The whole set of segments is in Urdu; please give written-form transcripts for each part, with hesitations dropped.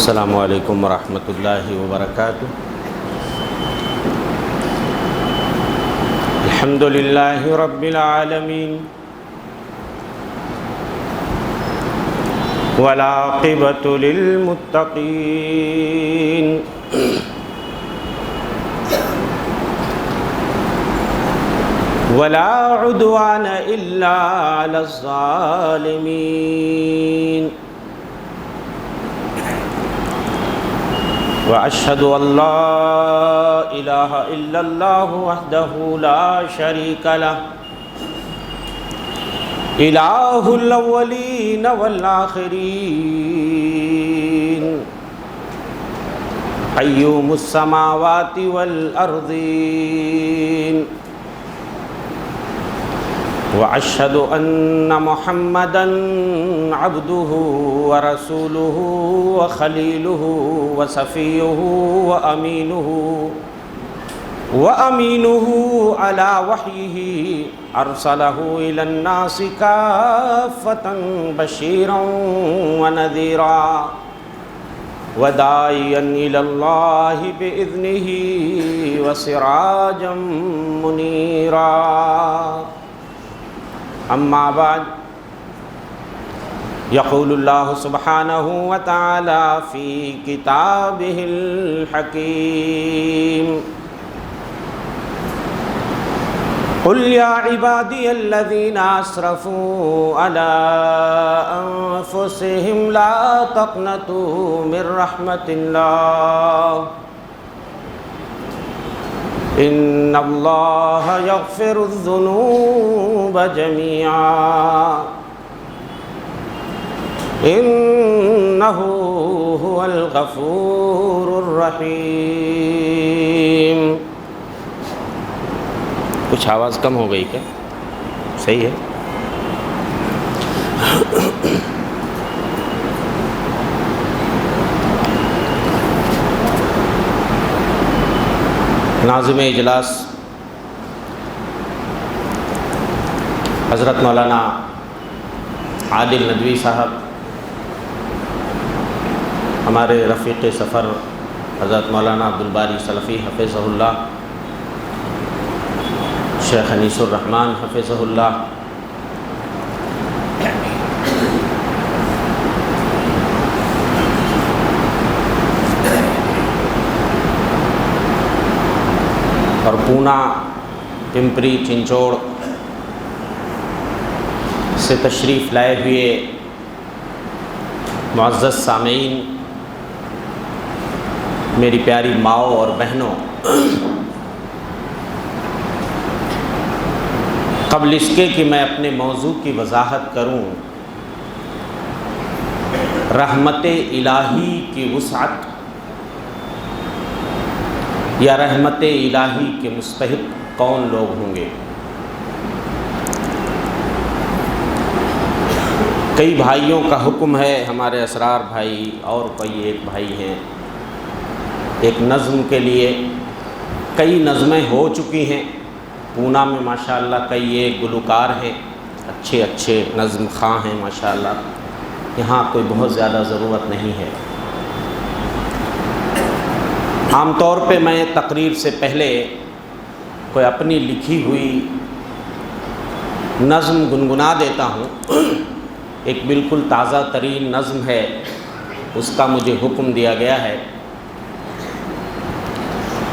السلام علیکم ورحمۃ اللہ وبرکاتہ۔ الحمد للہ رب العالمین والعاقبۃ للمتقین ولا عدوان الا علی الظالمین وأشهد أن لا إله إلا الله وحده لا شريك له إله الأولين والآخرين قيوم السماوات والأرضين وأشهد أن محمدًا عبده ورسوله وخليله وصفيه وأمينه على وحيه أرسله إلى الناس كافة بشيرا ونذيرا وداعيا إلى الله بإذنه وسراجا منيرا أما بعد يقول الله سبحانه وتعالى في كتابه الحكيم قل يا عبادي الذين أسرفوا على أنفسهم لا تقنطوا من رحمة الله إن الله يغفر الذنوب جميعا إنه هو الغفور الرحيم۔ کچھ آواز کم ہو گئی کیا؟ صحیح ہے؟ ناظم اجلاس حضرت مولانا عادل ندوی صاحب، ہمارے رفیق سفر حضرت مولانا عبدالباری سلفی حفظہ اللہ، شیخ انیس الرحمن حفظہ اللہ، اور پونا، پمپری، چنچوڑ سے تشریف لائے ہوئے معزز سامعین، میری پیاری ماؤں اور بہنوں، قبل اس کے کہ میں اپنے موضوع کی وضاحت کروں، رحمت الہی کی وسعت یا رحمت الہی کے مستحق کون لوگ ہوں گے؟ کئی بھائیوں کا حکم ہے، ہمارے اسرار بھائی اور کوئی ایک بھائی ہیں، ایک نظم کے لیے کئی نظمیں ہو چکی ہیں پونا میں ماشاءاللہ، کئی ایک گلوکار ہیں، اچھے نظم خواں ہیں ماشاءاللہ، یہاں کوئی بہت زیادہ ضرورت نہیں ہے۔ عام طور پہ میں تقریر سے پہلے کوئی اپنی لکھی ہوئی نظم گنگنا دیتا ہوں، ایک بالکل تازہ ترین نظم ہے، اس کا مجھے حکم دیا گیا ہے،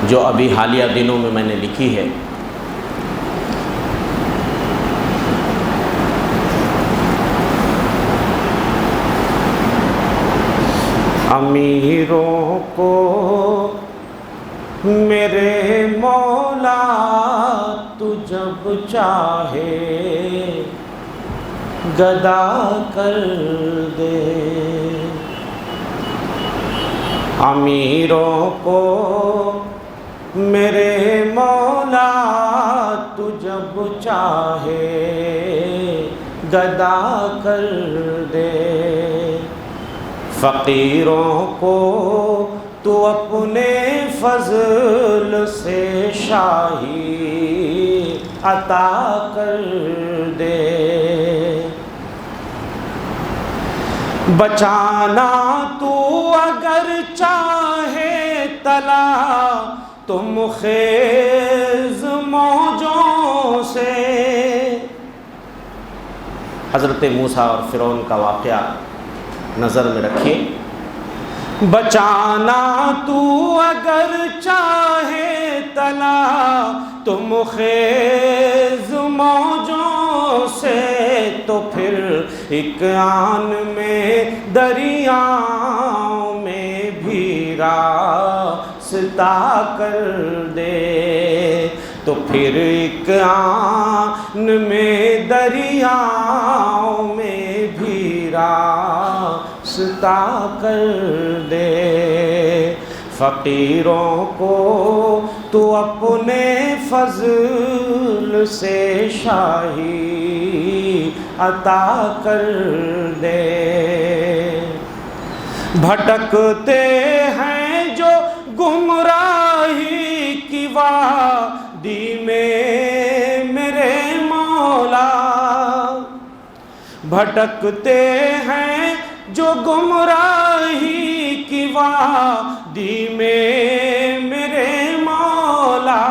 جو ابھی حالیہ دنوں میں نے لکھی ہے۔ امیروں کو میرے مولا تو جب چاہے گدا کر دے، امیروں کو میرے مولا تو جب چاہے گدا کر دے، فقیروں کو تو اپنے فضل سے شاہی عطا کر دے، بچانا تو اگر چاہے تلا تم خیز موجوں سے. حضرت موسیٰ اور فرعون کا واقعہ نظر میں رکھیے. بچانا تو اگر چاہے تلا تم خیز موجوں سے تو پھر ایک آن میں دریاؤں میں بھی راستہ کر دے. تو پھر ایک آن میں دریاؤں میں بھی راستہ کر دے. فقیروں کو تو اپنے فضل سے شاہی عطا کر دے. بھٹکتے ہیں جو گمراہی کی وادی میں میرے مولا. بھٹکتے ہیں جو گمراہی کی وادی میں میرے مولا.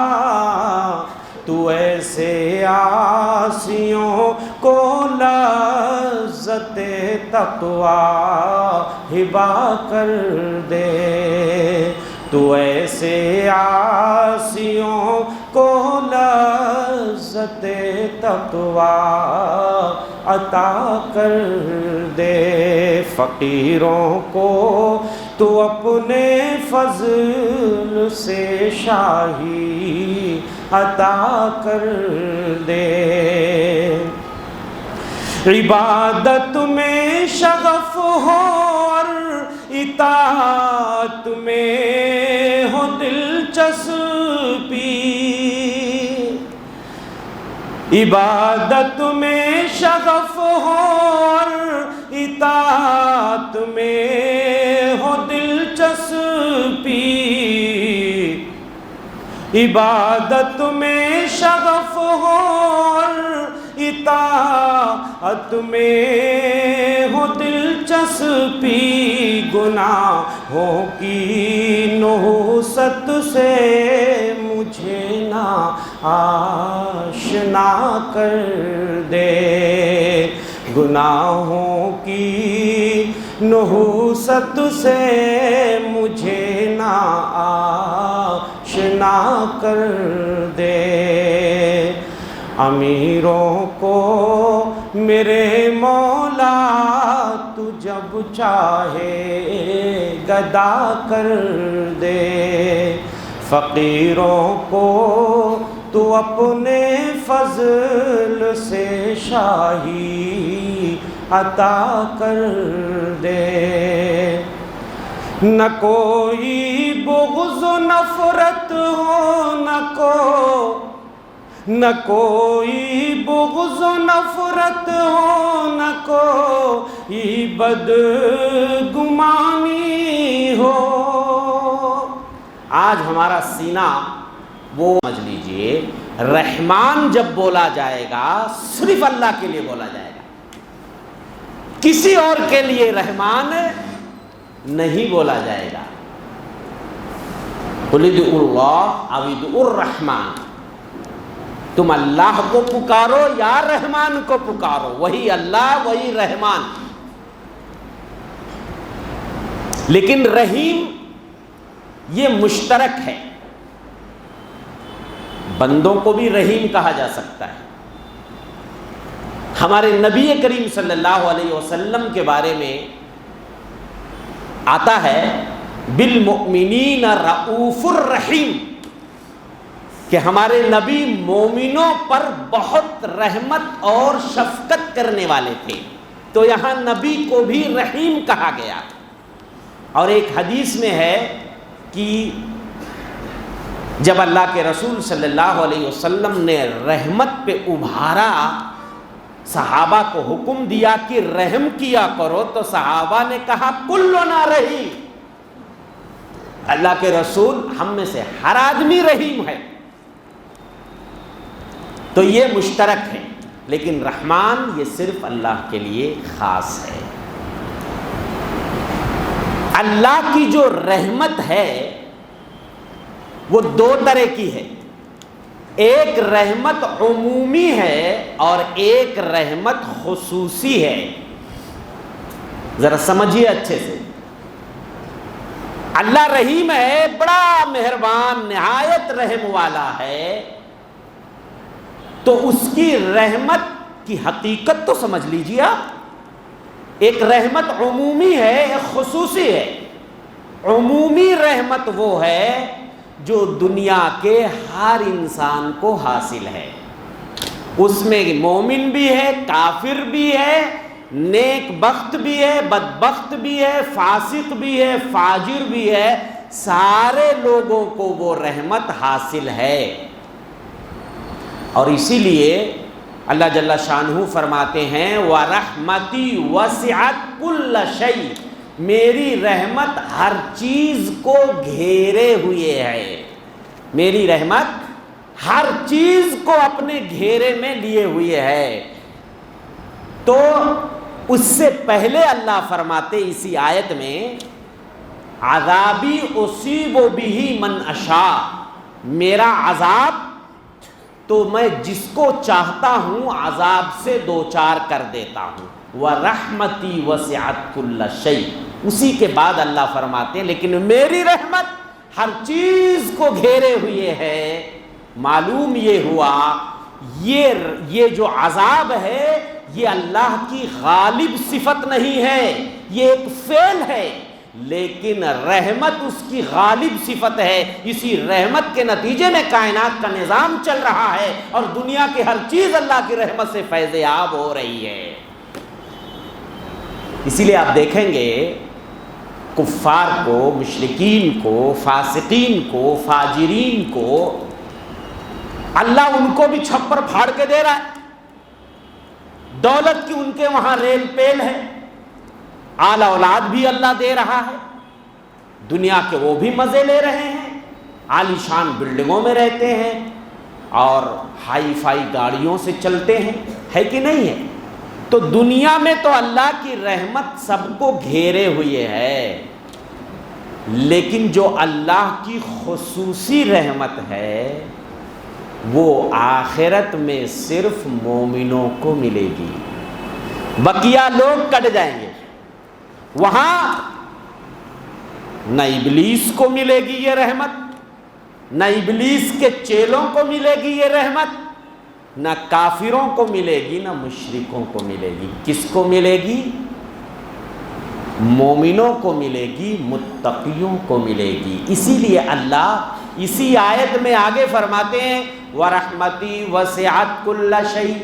تو ایسے عاصیوں کو لذت تقویٰ ہبا کر دے. تو ایسے عاصیوں کو لذت تقویٰ عطا کر دے. فقیروں کو تو اپنے فضل سے شاہی عطا کر دے. عبادت میں شغف ہو اور اطاعت میں ہو دلچسپی. عبادت میں شغف ہو اور اطاعت میں ہو دلچسپی. عبادت میں شغف ہو اور اطاعت میں ہو دلچسپی. گناہوں کی نحوست سے مجھے نہ آشنا کر دے. گناہوں کی نحوست سے مجھے نہ آشنا کر دے. امیروں کو میرے مولا تو جب چاہے گدا کر دے. فقیروں کو تو اپنے فضل سے شاہی عطا کر دے. نہ کوئی بغض و نفرت ہو نہ کوئی بغض و نفرت ہو نہ کوئی بدگمانی ہو. آج ہمارا سینہ وہ سمجھ لیجئے رحمان جب بولا جائے گا صرف اللہ کے لیے بولا جائے گا, کسی اور کے لیے رحمان نہیں بولا جائے گا. قل ادعوا اللہ او ادعوا الرحمن, تم اللہ کو پکارو یا رحمان کو پکارو, وہی اللہ وہی رحمان. لیکن رحیم یہ مشترک ہے, بندوں کو بھی رحیم کہا جا سکتا ہے. ہمارے نبی کریم صلی اللہ علیہ وسلم کے بارے میں آتا ہے بالمؤمنین رؤوف الرحیم, کہ ہمارے نبی مومنوں پر بہت رحمت اور شفقت کرنے والے تھے. تو یہاں نبی کو بھی رحیم کہا گیا. اور ایک حدیث میں ہے کہ جب اللہ کے رسول صلی اللہ علیہ وسلم نے رحمت پہ ابھارا, صحابہ کو حکم دیا کہ رحم کیا کرو, تو صحابہ نے کہا کلنا رحیم, اللہ کے رسول ہم میں سے ہر آدمی رحیم ہے. تو یہ مشترک ہے, لیکن رحمان یہ صرف اللہ کے لیے خاص ہے. اللہ کی جو رحمت ہے وہ دو طرح کی ہے، ایک رحمت عمومی ہے اور ایک رحمت خصوصی ہے۔ ذرا سمجھیے اچھے سے، اللہ رحیم ہے، بڑا مہربان، نہایت رحم والا ہے، تو اس کی رحمت کی حقیقت تو سمجھ لیجیے آپ۔ ایک رحمت عمومی ہے، ایک خصوصی ہے۔ عمومی رحمت وہ ہے جو دنیا کے ہر انسان کو حاصل ہے، اس میں مومن بھی ہے، کافر بھی ہے، نیک بخت بھی ہے، بدبخت بھی ہے، فاسق بھی ہے، فاجر بھی ہے، سارے لوگوں کو وہ رحمت حاصل ہے۔ اور اسی لیے اللہ جل شانہ فرماتے ہیں وَرَحْمَتِي وَسِعَتْ كُلَّ شَيْءٍ، میری رحمت ہر چیز کو گھیرے ہوئے ہے، میری رحمت ہر چیز کو اپنے گھیرے میں لیے ہوئے ہے۔ تو اس سے پہلے اللہ فرماتے اسی آیت میں عذابی اصیب بہ من اشاء، میرا عذاب تو میں جس کو چاہتا ہوں عذاب سے دوچار کر دیتا ہوں۔ وَرَحْمَتِي وَسِعَتْ كُلَّ شَيْءٍ، اسی کے بعد اللہ فرماتے ہیں لیکن میری رحمت ہر چیز کو گھیرے ہوئے ہے۔ معلوم یہ ہوا یہ جو عذاب ہے یہ اللہ کی غالب صفت نہیں ہے، یہ ایک فعل ہے، لیکن رحمت اس کی غالب صفت ہے۔ اسی رحمت کے نتیجے میں کائنات کا نظام چل رہا ہے اور دنیا کی ہر چیز اللہ کی رحمت سے فیض یاب ہو رہی ہے۔ اسی لیے آپ دیکھیں گے کفار کو، مشرکین کو، فاسقین کو، فاجرین کو اللہ ان کو بھی چھپر پھاڑ کے دے رہا ہے، دولت کی ان کے وہاں ریل پیل ہے، آل اولاد بھی اللہ دے رہا ہے، دنیا کے وہ بھی مزے لے رہے ہیں، عالی شان بلڈنگوں میں رہتے ہیں اور ہائی فائی گاڑیوں سے چلتے ہیں، ہے کہ نہیں ہے؟ تو دنیا میں تو اللہ کی رحمت سب کو گھیرے ہوئے ہے، لیکن جو اللہ کی خصوصی رحمت ہے وہ آخرت میں صرف مومنوں کو ملے گی، بقیہ لوگ کٹ جائیں گے۔ وہاں نہ ابلیس کو ملے گی یہ رحمت، نہ ابلیس کے چیلوں کو ملے گی یہ رحمت، نہ کافروں کو ملے گی، نہ مشرکوں کو ملے گی۔ کس کو ملے گی؟ مومنوں کو ملے گی، متقیوں کو ملے گی۔ اسی لیے اللہ اسی آیت میں آگے فرماتے ہیں وَرَحْمَتِي وَسِعَتْ كُلَّ شَيْءٍ،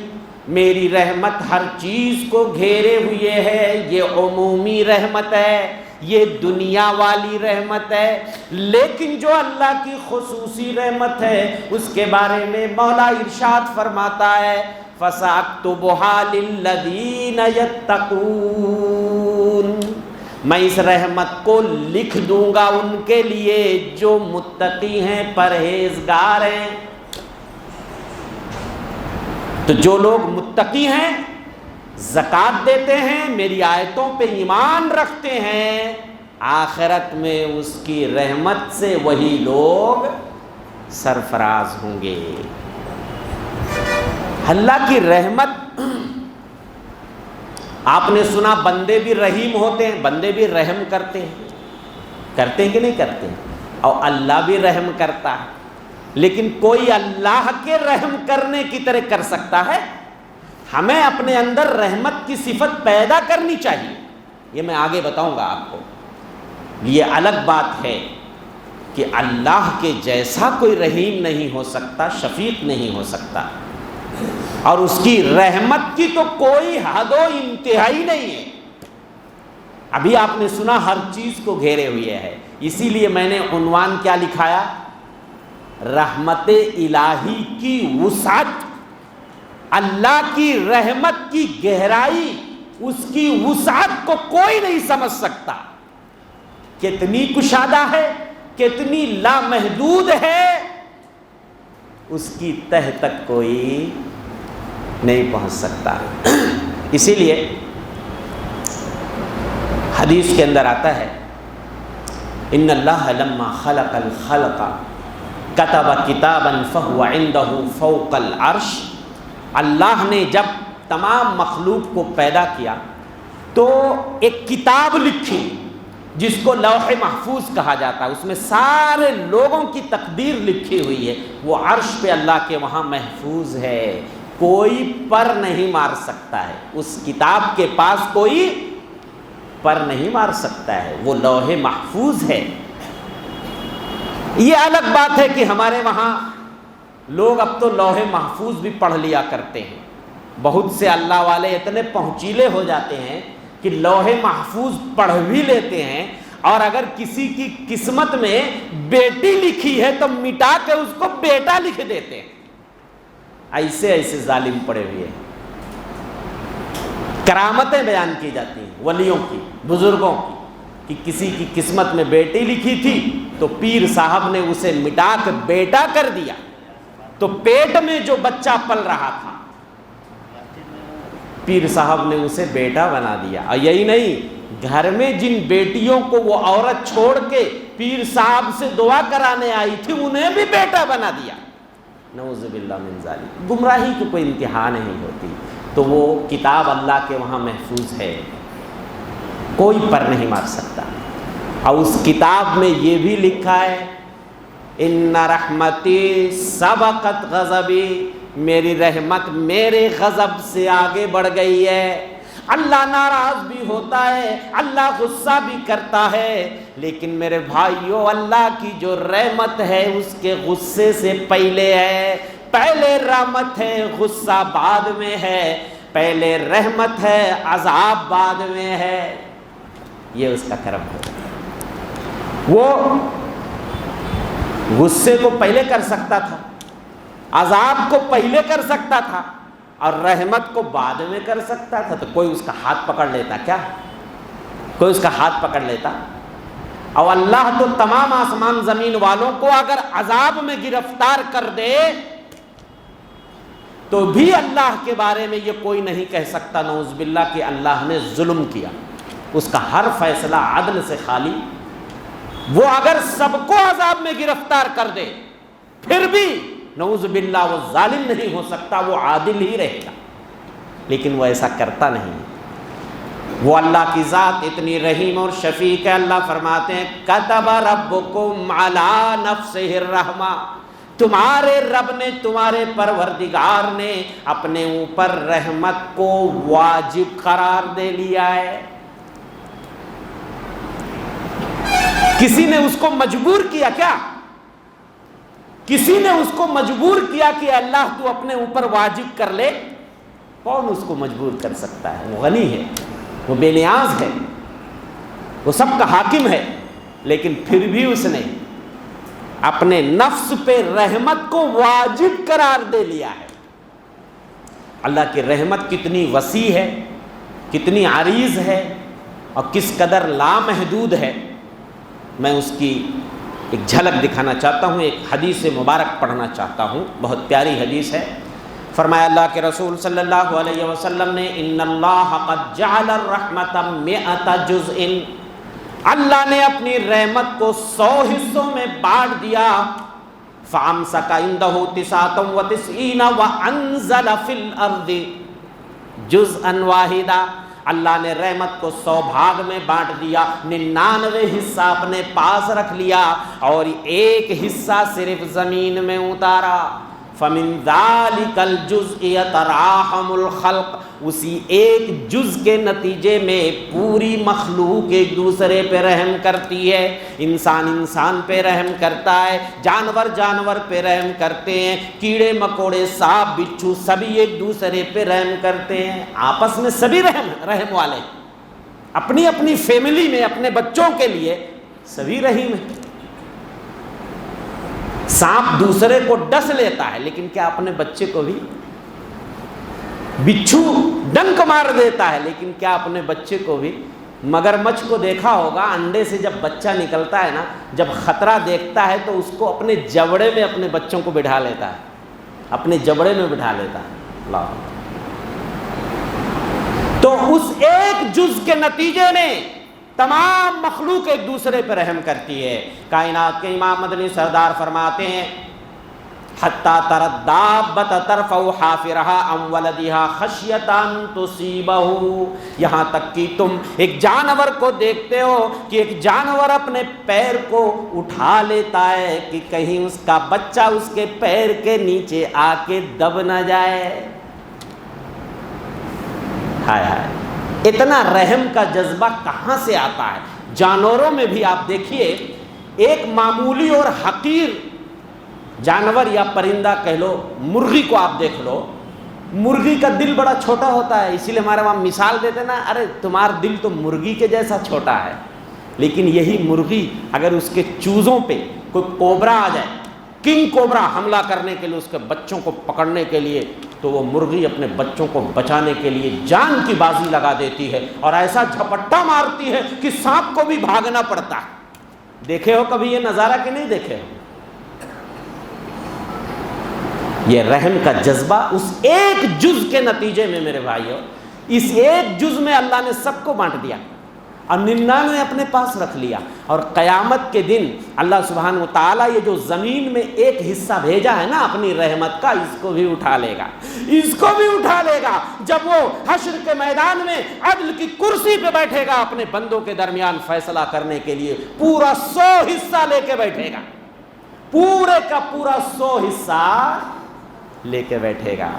میری رحمت ہر چیز کو گھیرے ہوئے ہے۔ یہ عمومی رحمت ہے، یہ دنیا والی رحمت ہے، لیکن جو اللہ کی خصوصی رحمت ہے اس کے بارے میں مولا ارشاد فرماتا ہے فَسَأَكْتُبُهَا لِلَّذِينَ يَتَّقُونَ، میں اس رحمت کو لکھ دوں گا ان کے لیے جو متقی ہیں، پرہیزگار ہیں۔ تو جو لوگ متقی ہیں، زکوٰۃ دیتے ہیں، میری آیتوں پہ ایمان رکھتے ہیں، آخرت میں اس کی رحمت سے وہی لوگ سرفراز ہوں گے۔ اللہ کی رحمت، آپ نے سنا بندے بھی رحیم ہوتے ہیں، بندے بھی رحم کرتے ہیں کہ نہیں کرتے ہیں، اور اللہ بھی رحم کرتا ہے، لیکن کوئی اللہ کے رحم کرنے کی طرح کر سکتا ہے؟ ہمیں اپنے اندر رحمت کی صفت پیدا کرنی چاہیے، یہ میں آگے بتاؤں گا آپ کو۔ یہ الگ بات ہے کہ اللہ کے جیسا کوئی رحیم نہیں ہو سکتا، شفیق نہیں ہو سکتا، اور اس کی رحمت کی تو کوئی حد و انتہائی نہیں ہے۔ ابھی آپ نے سنا ہر چیز کو گھیرے ہوئے ہے، اسی لیے میں نے عنوان کیا لکھایا؟ رحمت الہی کی وسعت، اللہ کی رحمت کی گہرائی، اس کی وسعت کو کوئی نہیں سمجھ سکتا، کتنی کشادہ ہے، کتنی لامحدود ہے، اس کی تہ تک کوئی نہیں پہنچ سکتا۔ اسی لیے حدیث کے اندر آتا ہے ان اللہ لما خلق الخلق کتب کتابا فہو عندہ فوق العرش، اللہ نے جب تمام مخلوق کو پیدا کیا تو ایک کتاب لکھی جس کو لوح محفوظ کہا جاتا ہے، اس میں سارے لوگوں کی تقدیر لکھی ہوئی ہے، وہ عرش پہ اللہ کے وہاں محفوظ ہے، کوئی پر نہیں مار سکتا ہے، اس کتاب کے پاس کوئی پر نہیں مار سکتا ہے، وہ لوح محفوظ ہے۔ یہ الگ بات ہے کہ ہمارے وہاں لوگ اب تو لوح محفوظ بھی پڑھ لیا کرتے ہیں، بہت سے اللہ والے اتنے پہنچیلے ہو جاتے ہیں کہ لوح محفوظ پڑھ بھی لیتے ہیں، اور اگر کسی کی قسمت میں بیٹی لکھی ہے تو مٹا کے اس کو بیٹا لکھ دیتے ہیں۔ ایسے ایسے ظالم پڑے ہوئے ہیں۔ کرامتیں بیان کی جاتی ہیں ولیوں کی، بزرگوں کی، کہ کسی کی قسمت میں بیٹی لکھی تھی تو پیر صاحب نے اسے مٹا کے بیٹا کر دیا، تو پیٹ میں جو بچہ پل رہا تھا پیر صاحب نے اسے بیٹا بنا دیا۔ اور یہی نہیں، گھر میں جن بیٹیوں کو وہ عورت چھوڑ کے پیر صاحب سے دعا کرانے آئی تھی انہیں بھی بیٹا بنا دیا۔ نعوذ باللہ من ذالک۔ گمراہی کی کوئی انتہا نہیں ہوتی، تو وہ کتاب اللہ کے وہاں محفوظ ہے، کوئی پر نہیں مار سکتا۔ اور اس کتاب میں یہ بھی لکھا ہے ان رحمتی سبقت غضبی، میری رحمت میرے غضب سے آگے بڑھ گئی ہے۔ اللہ ناراض بھی ہوتا ہے، اللہ غصہ بھی کرتا ہے، لیکن میرے بھائیوں اللہ کی جو رحمت ہے اس کے غصے سے پہلے ہے۔ پہلے رحمت ہے، غصہ بعد میں ہے، پہلے رحمت ہے، عذاب بعد میں ہے۔ یہ اس کا کرم ہے۔ وہ غصے کو پہلے کر سکتا تھا، عذاب کو پہلے کر سکتا تھا، اور رحمت کو بعد میں کر سکتا تھا، تو کوئی اس کا ہاتھ پکڑ لیتا کیا؟ کوئی اس کا ہاتھ پکڑ لیتا؟ اور اللہ تو تمام آسمان زمین والوں کو اگر عذاب میں گرفتار کر دے تو بھی اللہ کے بارے میں یہ کوئی نہیں کہہ سکتا نعوذ باللہ کہ اللہ نے ظلم کیا۔ اس کا ہر فیصلہ عدل سے خالی۔ وہ اگر سب کو عذاب میں گرفتار کر دے پھر بھی نعوذ باللہ وہ ظالم نہیں ہو سکتا، وہ عادل ہی رہے گا، لیکن وہ ایسا کرتا نہیں۔ وہ اللہ کی ذات اتنی رحیم اور شفیق ہے، اللہ فرماتے ہیں کتب ربکم علی نفسہ الرحمہ، تمہارے رب نے، تمہارے پروردگار نے اپنے اوپر رحمت کو واجب قرار دے لیا ہے۔ کسی نے اس کو مجبور کیا کیا؟ کسی نے اس کو مجبور کیا کہ اللہ تو اپنے اوپر واجب کر لے؟ کون اس کو مجبور کر سکتا ہے؟ وہ غنی ہے، وہ بے نیاز ہے، وہ سب کا حاکم ہے، لیکن پھر بھی اس نے اپنے نفس پہ رحمت کو واجب قرار دے لیا ہے۔ اللہ کی رحمت کتنی وسیع ہے، کتنی عریض ہے، اور کس قدر لامحدود ہے، میں اس کی ایک جھلک دکھانا چاہتا ہوں، ایک حدیث مبارک پڑھنا چاہتا ہوں، بہت پیاری حدیث ہے۔ فرمایا اللہ کے رسول صلی اللہ علیہ وسلم نے ان اللہ قد جعل الرحمت 100 جزء، اللہ نے اپنی رحمت کو 100 حصوں میں بانٹ دیا۔ فامسک عنده 99 وانزل فی الارض جزءا واحدا، اللہ نے رحمت کو 100 بھاگ میں بانٹ دیا، 99 حصہ اپنے پاس رکھ لیا، اور ایک حصہ صرف زمین میں اتارا۔ فمن ذلک الجزء یتراحم الخلق، اسی ایک جز کے نتیجے میں پوری مخلوق ایک دوسرے پہ رحم کرتی ہے۔ انسان انسان پہ رحم کرتا ہے، جانور جانور پہ رحم کرتے ہیں، کیڑے مکوڑے سانپ بچھو سبھی ایک دوسرے پہ رحم کرتے ہیں، آپس میں سبھی رحم والے، اپنی اپنی فیملی میں اپنے بچوں کے لیے سبھی رحیم ہیں۔ سانپ دوسرے کو ڈس لیتا ہے، لیکن کیا اپنے بچے کو بھی؟ بچھو ڈنک مار دیتا ہے، لیکن کیا اپنے بچے کو بھی؟ مگرمچھ کو دیکھا ہوگا، انڈے سے جب بچہ نکلتا ہے نا، جب خطرہ دیکھتا ہے تو اس کو اپنے جبڑے میں اپنے بچوں کو بٹھا لیتا ہے، اپنے جبڑے میں بٹھا لیتا ہے۔ اللہ، تو اس ایک جز کے نتیجے میں تمام مخلوق ایک دوسرے پہ رحم کرتی ہے۔ کائنات کے امام مدنی سردار فرماتے ہیں حتیٰ تری الدابۃ ترفع حافرها عن ولدها خشیۃ ان تصیبہ، یہاں تک کہ تم ایک جانور کو دیکھتے ہو کہ ایک جانور اپنے پیر کو اٹھا لیتا ہے کہ کہیں اس کا بچہ اس کے پیر کے نیچے آ کے دب نہ جائے۔ ہائے ہائے، اتنا رحم کا جذبہ کہاں سے آتا ہے؟ جانوروں میں بھی آپ دیکھیے، ایک معمولی اور حقیر جانور یا پرندہ کہہ لو، مرغی کو آپ دیکھ لو، مرغی کا دل بڑا چھوٹا ہوتا ہے، اسی لیے ہمارے وہاں مثال دیتے نا، ارے تمہارا دل تو مرغی کے جیسا چھوٹا ہے۔ لیکن یہی مرغی اگر اس کے چوزوں پہ کوئی کوبرا آ جائے، کنگ کوبرا حملہ کرنے کے لیے، اس کے بچوں کو پکڑنے کے لیے، تو وہ مرغی اپنے بچوں کو بچانے کے لیے جان کی بازی لگا دیتی ہے اور ایسا جھپٹا مارتی ہے کہ سانپ کو بھی بھاگنا پڑتا ہے۔ دیکھے ہو کبھی یہ نظارہ کہ نہیں دیکھے ہو؟ یہ رحم کا جذبہ اس ایک جز کے نتیجے میں میرے بھائیو، اس ایک جز میں اللہ نے سب کو بانٹ دیا اور 99 اپنے پاس رکھ لیا، اور قیامت کے دن اللہ سبحانہ و تعالیٰ یہ جو زمین میں ایک حصہ بھیجا ہے نا اپنی رحمت کا، اس کو بھی اٹھا لے گا، اس کو بھی اٹھا لے گا۔ جب وہ حشر کے میدان میں عدل کی کرسی پہ بیٹھے گا اپنے بندوں کے درمیان فیصلہ کرنے کے لیے، پورا 100 حصہ لے کے بیٹھے گا، پورے کا پورا 100 حصہ لے کے بیٹھے گا۔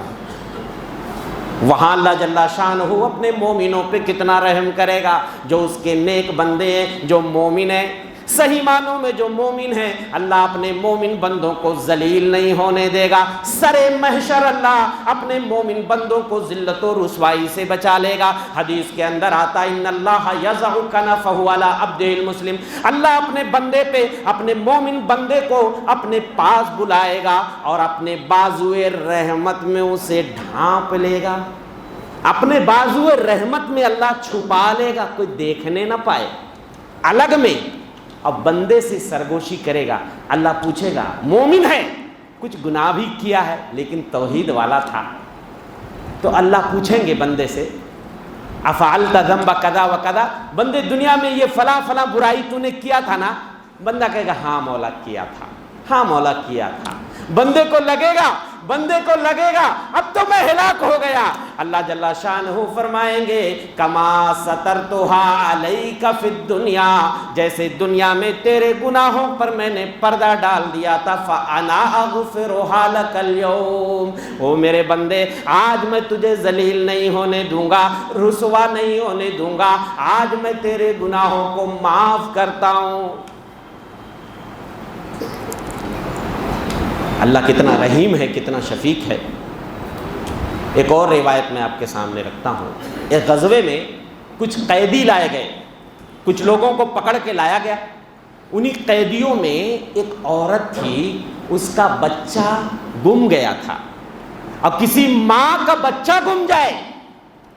وہاں اللہ جل شانہ اپنے مومنوں پہ کتنا رحم کرے گا، جو اس کے نیک بندے ہیں، جو مومن ہیں، صحیح معنوں میں جو مومن ہیں، اللہ اپنے مومن بندوں کو ذلیل نہیں ہونے دے گا۔ سر محشر اللہ اپنے مومن بندوں کو ذلت و رسوائی سے بچا لے گا۔ حدیث کے اندر آتا ہے ان اللہ یضع کنفہ علی عبدہ المسلم، اللہ اپنے بندے پہ، اپنے مومن بندے کو اپنے پاس بلائے گا اور اپنے بازوئے رحمت میں اسے ڈھانپ لے گا، اپنے بازوئے رحمت میں اللہ چھپا لے گا، کوئی دیکھنے نہ پائے، الگ میں۔ اب بندے سے سرگوشی کرے گا، اللہ پوچھے گا، مومن ہے، کچھ گناہ بھی کیا ہے لیکن توحید والا تھا، تو اللہ پوچھیں گے بندے سے افعلت ذنب کذا و کذا، بندے دنیا میں یہ فلاں فلاں برائی تو نے کیا تھا نا؟ بندہ کہے گا ہاں مولا کیا تھا، ہاں مولا کیا تھا۔ بندے کو لگے گا اب تو میں ہلاک ہو گیا۔ اللہ جل شانہ فرمائیں گے کما سترتھا علیک فی الدنیا، جیسے دنیا میں تیرے گناہوں پر میں نے پردہ ڈال دیا تھا، فانا اغفرھا لک اليوم، او میرے بندے آج میں تجھے ذلیل نہیں ہونے دوں گا، رسوا نہیں ہونے دوں گا، آج میں تیرے گناہوں کو معاف کرتا ہوں۔ اللہ کتنا رحیم ہے، کتنا شفیق ہے۔ ایک اور روایت میں آپ کے سامنے رکھتا ہوں، ایک غزوے میں کچھ قیدی لائے گئے، کچھ لوگوں کو پکڑ کے لایا گیا، انہی قیدیوں میں ایک عورت تھی، اس کا بچہ گم گیا تھا۔ اب کسی ماں کا بچہ گم جائے،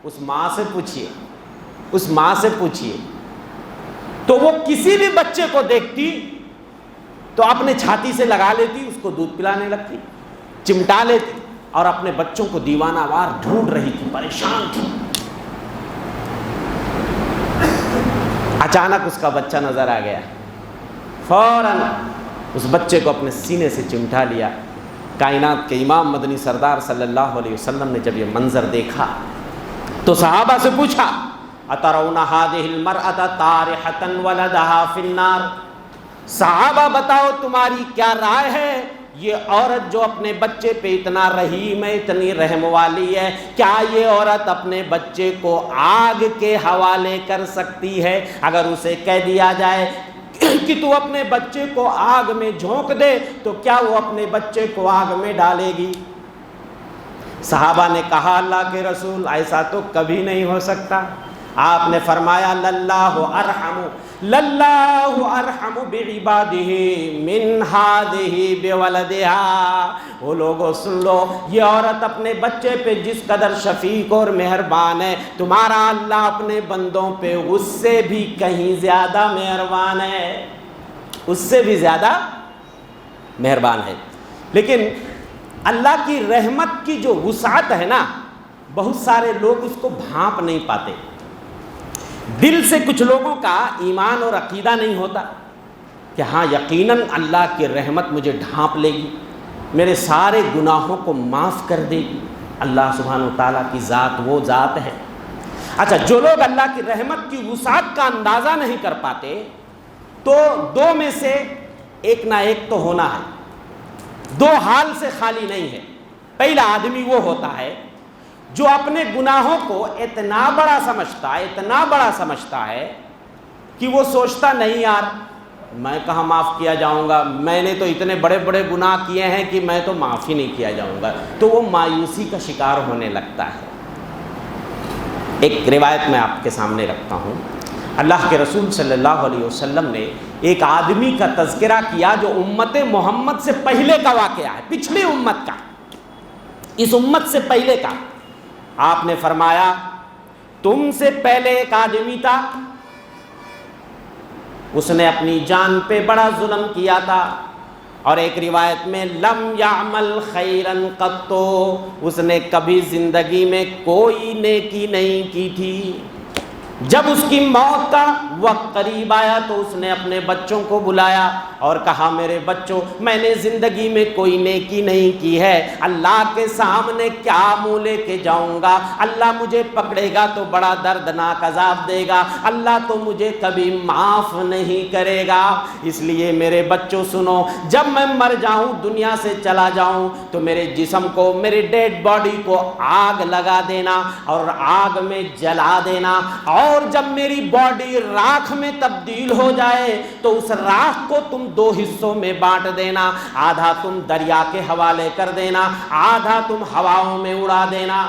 اس ماں سے پوچھئے تو وہ کسی بھی بچے کو دیکھتی تو اپنے چھاتی سے لگا لیتی، اس کو دودھ پلانے لگتی، چمٹا لیتی، اور اپنے بچوں کو دیوانہ وار ڈھونڈ رہی تھی، پریشان تھی۔ اچانک اس کا بچہ نظر آ گیا، فوراً اس بچے کو اپنے سینے سے چمٹا لیا۔ کائنات کے امام مدنی سردار صلی اللہ علیہ وسلم نے جب یہ منظر دیکھا تو صحابہ سے پوچھا اترون هذه المرأة طارحة ولدها في النار، صحابہ بتاؤ تمہاری کیا رائے ہے، یہ عورت جو اپنے بچے پہ اتنا رحیم ہے، اتنی رحم والی ہے، کیا یہ عورت اپنے بچے کو آگ کے حوالے کر سکتی ہے؟ اگر اسے کہہ دیا جائے کہ تو اپنے بچے کو آگ میں جھونک دے تو کیا وہ اپنے بچے کو آگ میں ڈالے گی؟ صحابہ نے کہا اللہ کے رسول ایسا تو کبھی نہیں ہو سکتا۔ آپ نے فرمایا للہ ارحم بعبادہ من ہذہ بولدہا، وہ لوگوں سن لو، یہ عورت اپنے بچے پہ جس قدر شفیق اور مہربان ہے، تمہارا اللہ اپنے بندوں پہ اس سے بھی کہیں زیادہ مہربان ہے، اس سے بھی زیادہ مہربان ہے۔ لیکن اللہ کی رحمت کی جو وسعت ہے نا، بہت سارے لوگ اس کو بھانپ نہیں پاتے۔ دل سے کچھ لوگوں کا ایمان اور عقیدہ نہیں ہوتا کہ ہاں یقیناً اللہ کی رحمت مجھے ڈھانپ لے گی، میرے سارے گناہوں کو معاف کر دے گی۔ اللہ سبحانہ و تعالیٰ کی ذات وہ ذات ہے۔ اچھا، جو لوگ اللہ کی رحمت کی وسعت کا اندازہ نہیں کر پاتے تو دو میں سے ایک نہ ایک تو ہونا ہے، دو حال سے خالی نہیں ہے۔ پہلا آدمی وہ ہوتا ہے جو اپنے گناہوں کو اتنا بڑا سمجھتا ہے کہ وہ سوچتا نہیں یار میں کہاں معاف کیا جاؤں گا، میں نے تو اتنے بڑے بڑے گناہ کیے ہیں کہ میں تو معاف ہی نہیں کیا جاؤں گا، تو وہ مایوسی کا شکار ہونے لگتا ہے۔ ایک روایت میں آپ کے سامنے رکھتا ہوں، اللہ کے رسول صلی اللہ علیہ وسلم نے ایک آدمی کا تذکرہ کیا جو امت محمد سے پہلے کا واقعہ ہے، پچھلی امت کا، اس امت سے پہلے کا۔ آپ نے فرمایا تم سے پہلے ایک آدمی تھا، اس نے اپنی جان پہ بڑا ظلم کیا تھا، اور ایک روایت میں لم یعمل خیرن قط، اس نے کبھی زندگی میں کوئی نیکی نہیں کی تھی۔ جب اس کی موت کا وقت قریب آیا تو اس نے اپنے بچوں کو بلایا اور کہا میرے بچوں، میں نے زندگی میں کوئی نیکی نہیں کی ہے، اللہ کے سامنے کیا منہ لے کے جاؤں گا، اللہ مجھے پکڑے گا تو بڑا دردناک عذاب دے گا، اللہ تو مجھے کبھی معاف نہیں کرے گا، اس لیے میرے بچوں سنو، جب میں مر جاؤں، دنیا سے چلا جاؤں تو میرے جسم کو، میری ڈیڈ باڈی کو آگ لگا دینا اور آگ میں جلا دینا، اور جب میری باڈی راکھ میں تبدیل ہو جائے تو اس راکھ کو تم دو حصوں میں بانٹ دینا، آدھا تم دریا کے حوالے کر دینا، آدھا تم ہواؤں میں اڑا دینا۔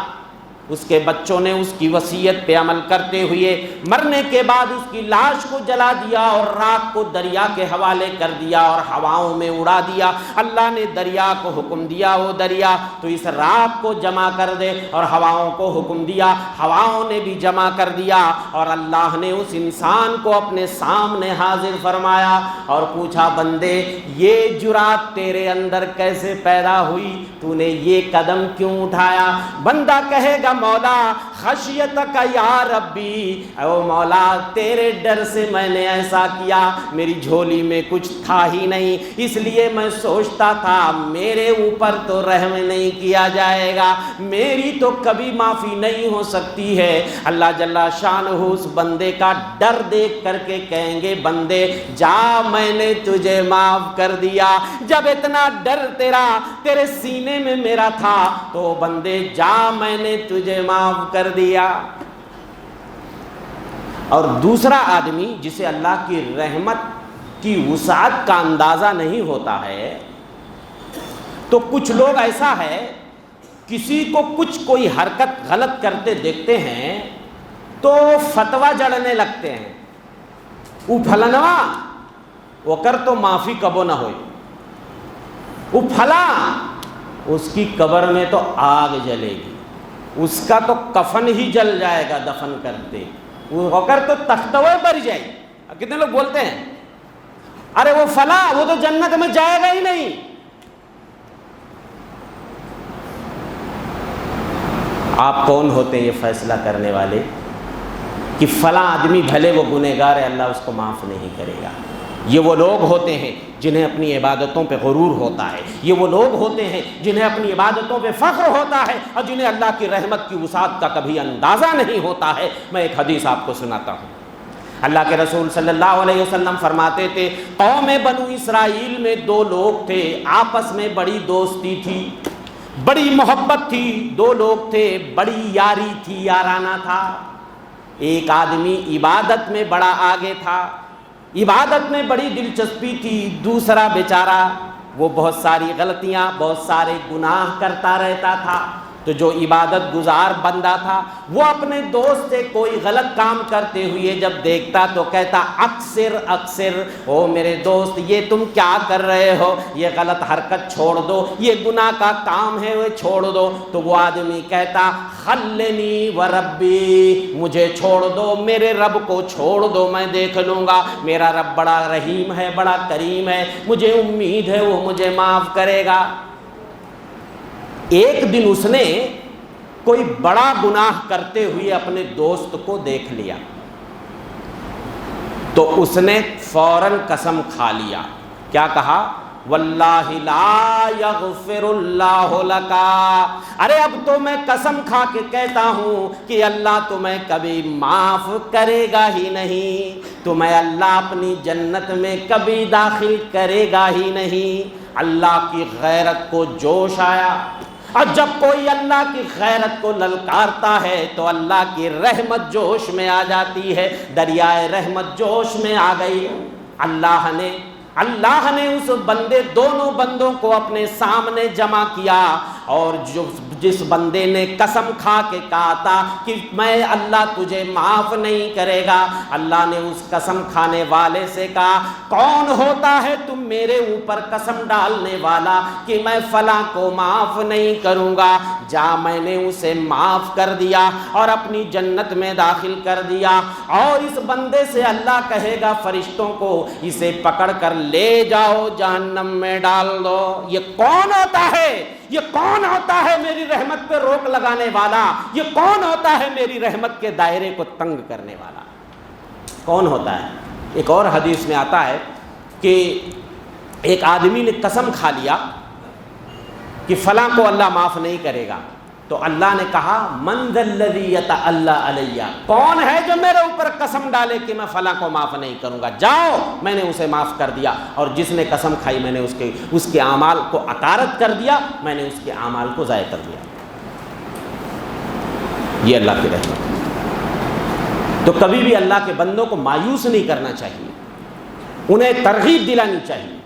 اس کے بچوں نے اس کی وصیت پہ عمل کرتے ہوئے مرنے کے بعد اس کی لاش کو جلا دیا اور راکھ کو دریا کے حوالے کر دیا اور ہواؤں میں اڑا دیا۔ اللہ نے دریا کو حکم دیا، وہ دریا تو اس راکھ کو جمع کر دے، اور ہواؤں کو حکم دیا، ہواؤں نے بھی جمع کر دیا، اور اللہ نے اس انسان کو اپنے سامنے حاضر فرمایا اور پوچھا بندے یہ جرات تیرے اندر کیسے پیدا ہوئی، تو نے یہ قدم کیوں اٹھایا؟ بندہ کہے گا مولا خشیتک یا ربی، او مولا تیرے ڈر سے میں نے ایسا کیا، میری جھولی میں کچھ تھا ہی نہیں، اس لیے میں سوچتا تھا میرے اوپر تو رحم نہیں کیا جائے گا، میری تو کبھی معافی نہیں ہو سکتی ہے۔ اللہ جل شانہ اس بندے کا ڈر دیکھ کر کے کہیں گے بندے جا میں نے تجھے معاف کر دیا۔ جب اتنا ڈر تیرے سینے میں میرا تھا تو بندے جا میں نے تجھے معاف کر دیا۔ اور دوسرا آدمی جسے اللہ کی رحمت کی وسعت کا اندازہ نہیں ہوتا ہے، تو کچھ لوگ ایسا ہے کسی کو کوئی حرکت غلط کرتے دیکھتے ہیں تو فتویٰ جڑنے لگتے ہیں، او پھلنوا وہ کر تو معافی کبو نہ ہوئی، او پھلا اس کی قبر میں تو آگ جلے گی، اس کا تو کفن ہی جل جائے گا دفن کرتے، وہ ہو کر تو تختوے پر جائے۔ کتنے لوگ بولتے ہیں ارے وہ فلاں وہ تو جنت میں جائے گا ہی نہیں۔ آپ کون ہوتے ہیں یہ فیصلہ کرنے والے کہ فلاں آدمی بھلے وہ گنہگار ہے اللہ اس کو معاف نہیں کرے گا؟ یہ وہ لوگ ہوتے ہیں جنہیں اپنی عبادتوں پہ غرور ہوتا ہے، یہ وہ لوگ ہوتے ہیں جنہیں اپنی عبادتوں پہ فخر ہوتا ہے اور جنہیں اللہ کی رحمت کی وسعت کا کبھی اندازہ نہیں ہوتا ہے۔ میں ایک حدیث آپ کو سناتا ہوں۔ اللہ کے رسول صلی اللہ علیہ وسلم فرماتے تھے قوم بنو اسرائیل میں دو لوگ تھے، آپس میں بڑی دوستی تھی، بڑی محبت تھی، دو لوگ تھے، بڑی یاری تھی، یارانہ تھا۔ ایک آدمی عبادت میں بڑا آگے تھا، عبادت میں بڑی دلچسپی تھی، دوسرا بیچارہ وہ بہت ساری غلطیاں، بہت سارے گناہ کرتا رہتا تھا۔ تو جو عبادت گزار بندہ تھا وہ اپنے دوست سے کوئی غلط کام کرتے ہوئے جب دیکھتا تو کہتا اکثر او میرے دوست یہ تم کیا کر رہے ہو، یہ غلط حرکت چھوڑ دو، یہ گناہ کا کام ہے وہ چھوڑ دو۔ تو وہ آدمی کہتا خلنی و ربی، مجھے چھوڑ دو، میرے رب کو چھوڑ دو، میں دیکھ لوں گا، میرا رب بڑا رحیم ہے، بڑا کریم ہے، مجھے امید ہے وہ مجھے معاف کرے گا۔ ایک دن اس نے کوئی بڑا گناہ کرتے ہوئے اپنے دوست کو دیکھ لیا، تو اس نے فوراً قسم کھا لیا. کیا کہا؟ واللہ لا یغفر اللہ لکا. ارے اب تو میں قسم کھا کے کہتا ہوں کہ اللہ تمہیں کبھی معاف کرے گا ہی نہیں, تمہیں اللہ اپنی جنت میں کبھی داخل کرے گا ہی نہیں. اللہ کی غیرت کو جوش آیا, اور جب کوئی اللہ کی غیرت کو للکارتا ہے تو اللہ کی رحمت جوش میں آ جاتی ہے. دریائے رحمت جوش میں آ گئی. اللہ نے اس دونوں بندوں کو اپنے سامنے جمع کیا, اور جس بندے نے قسم کھا کے کہا تھا کہ میں اللہ تجھے معاف نہیں کرے گا, اللہ نے اس قسم کھانے والے سے کہا کون ہوتا ہے تم میرے اوپر قسم ڈالنے والا کہ میں فلاں کو معاف نہیں کروں گا. جا, میں نے اسے معاف کر دیا اور اپنی جنت میں داخل کر دیا. اور اس بندے سے اللہ کہے گا فرشتوں کو اسے پکڑ کر لے جاؤ جہنم میں ڈال دو. یہ کون ہوتا ہے؟ یہ کون ہوتا ہے میری رحمت پہ روک لگانے والا؟ یہ کون ہوتا ہے میری رحمت کے دائرے کو تنگ کرنے والا؟ کون ہوتا ہے؟ ایک اور حدیث میں آتا ہے کہ ایک آدمی نے قسم کھا لیا کہ فلاں کو اللہ معاف نہیں کرے گا, تو اللہ نے کہا من ذا الذی یتعلی علیہ, کون ہے جو میرے اوپر قسم ڈالے کہ میں فلاں کو معاف نہیں کروں گا؟ جاؤ, میں نے اسے معاف کر دیا. اور جس نے قسم کھائی میں نے اس کے اعمال کو اطارت کر دیا, میں نے اس کے اعمال کو ضائع کر دیا. یہ اللہ کی رحمت. تو کبھی بھی اللہ کے بندوں کو مایوس نہیں کرنا چاہیے, انہیں ترغیب دلانی چاہیے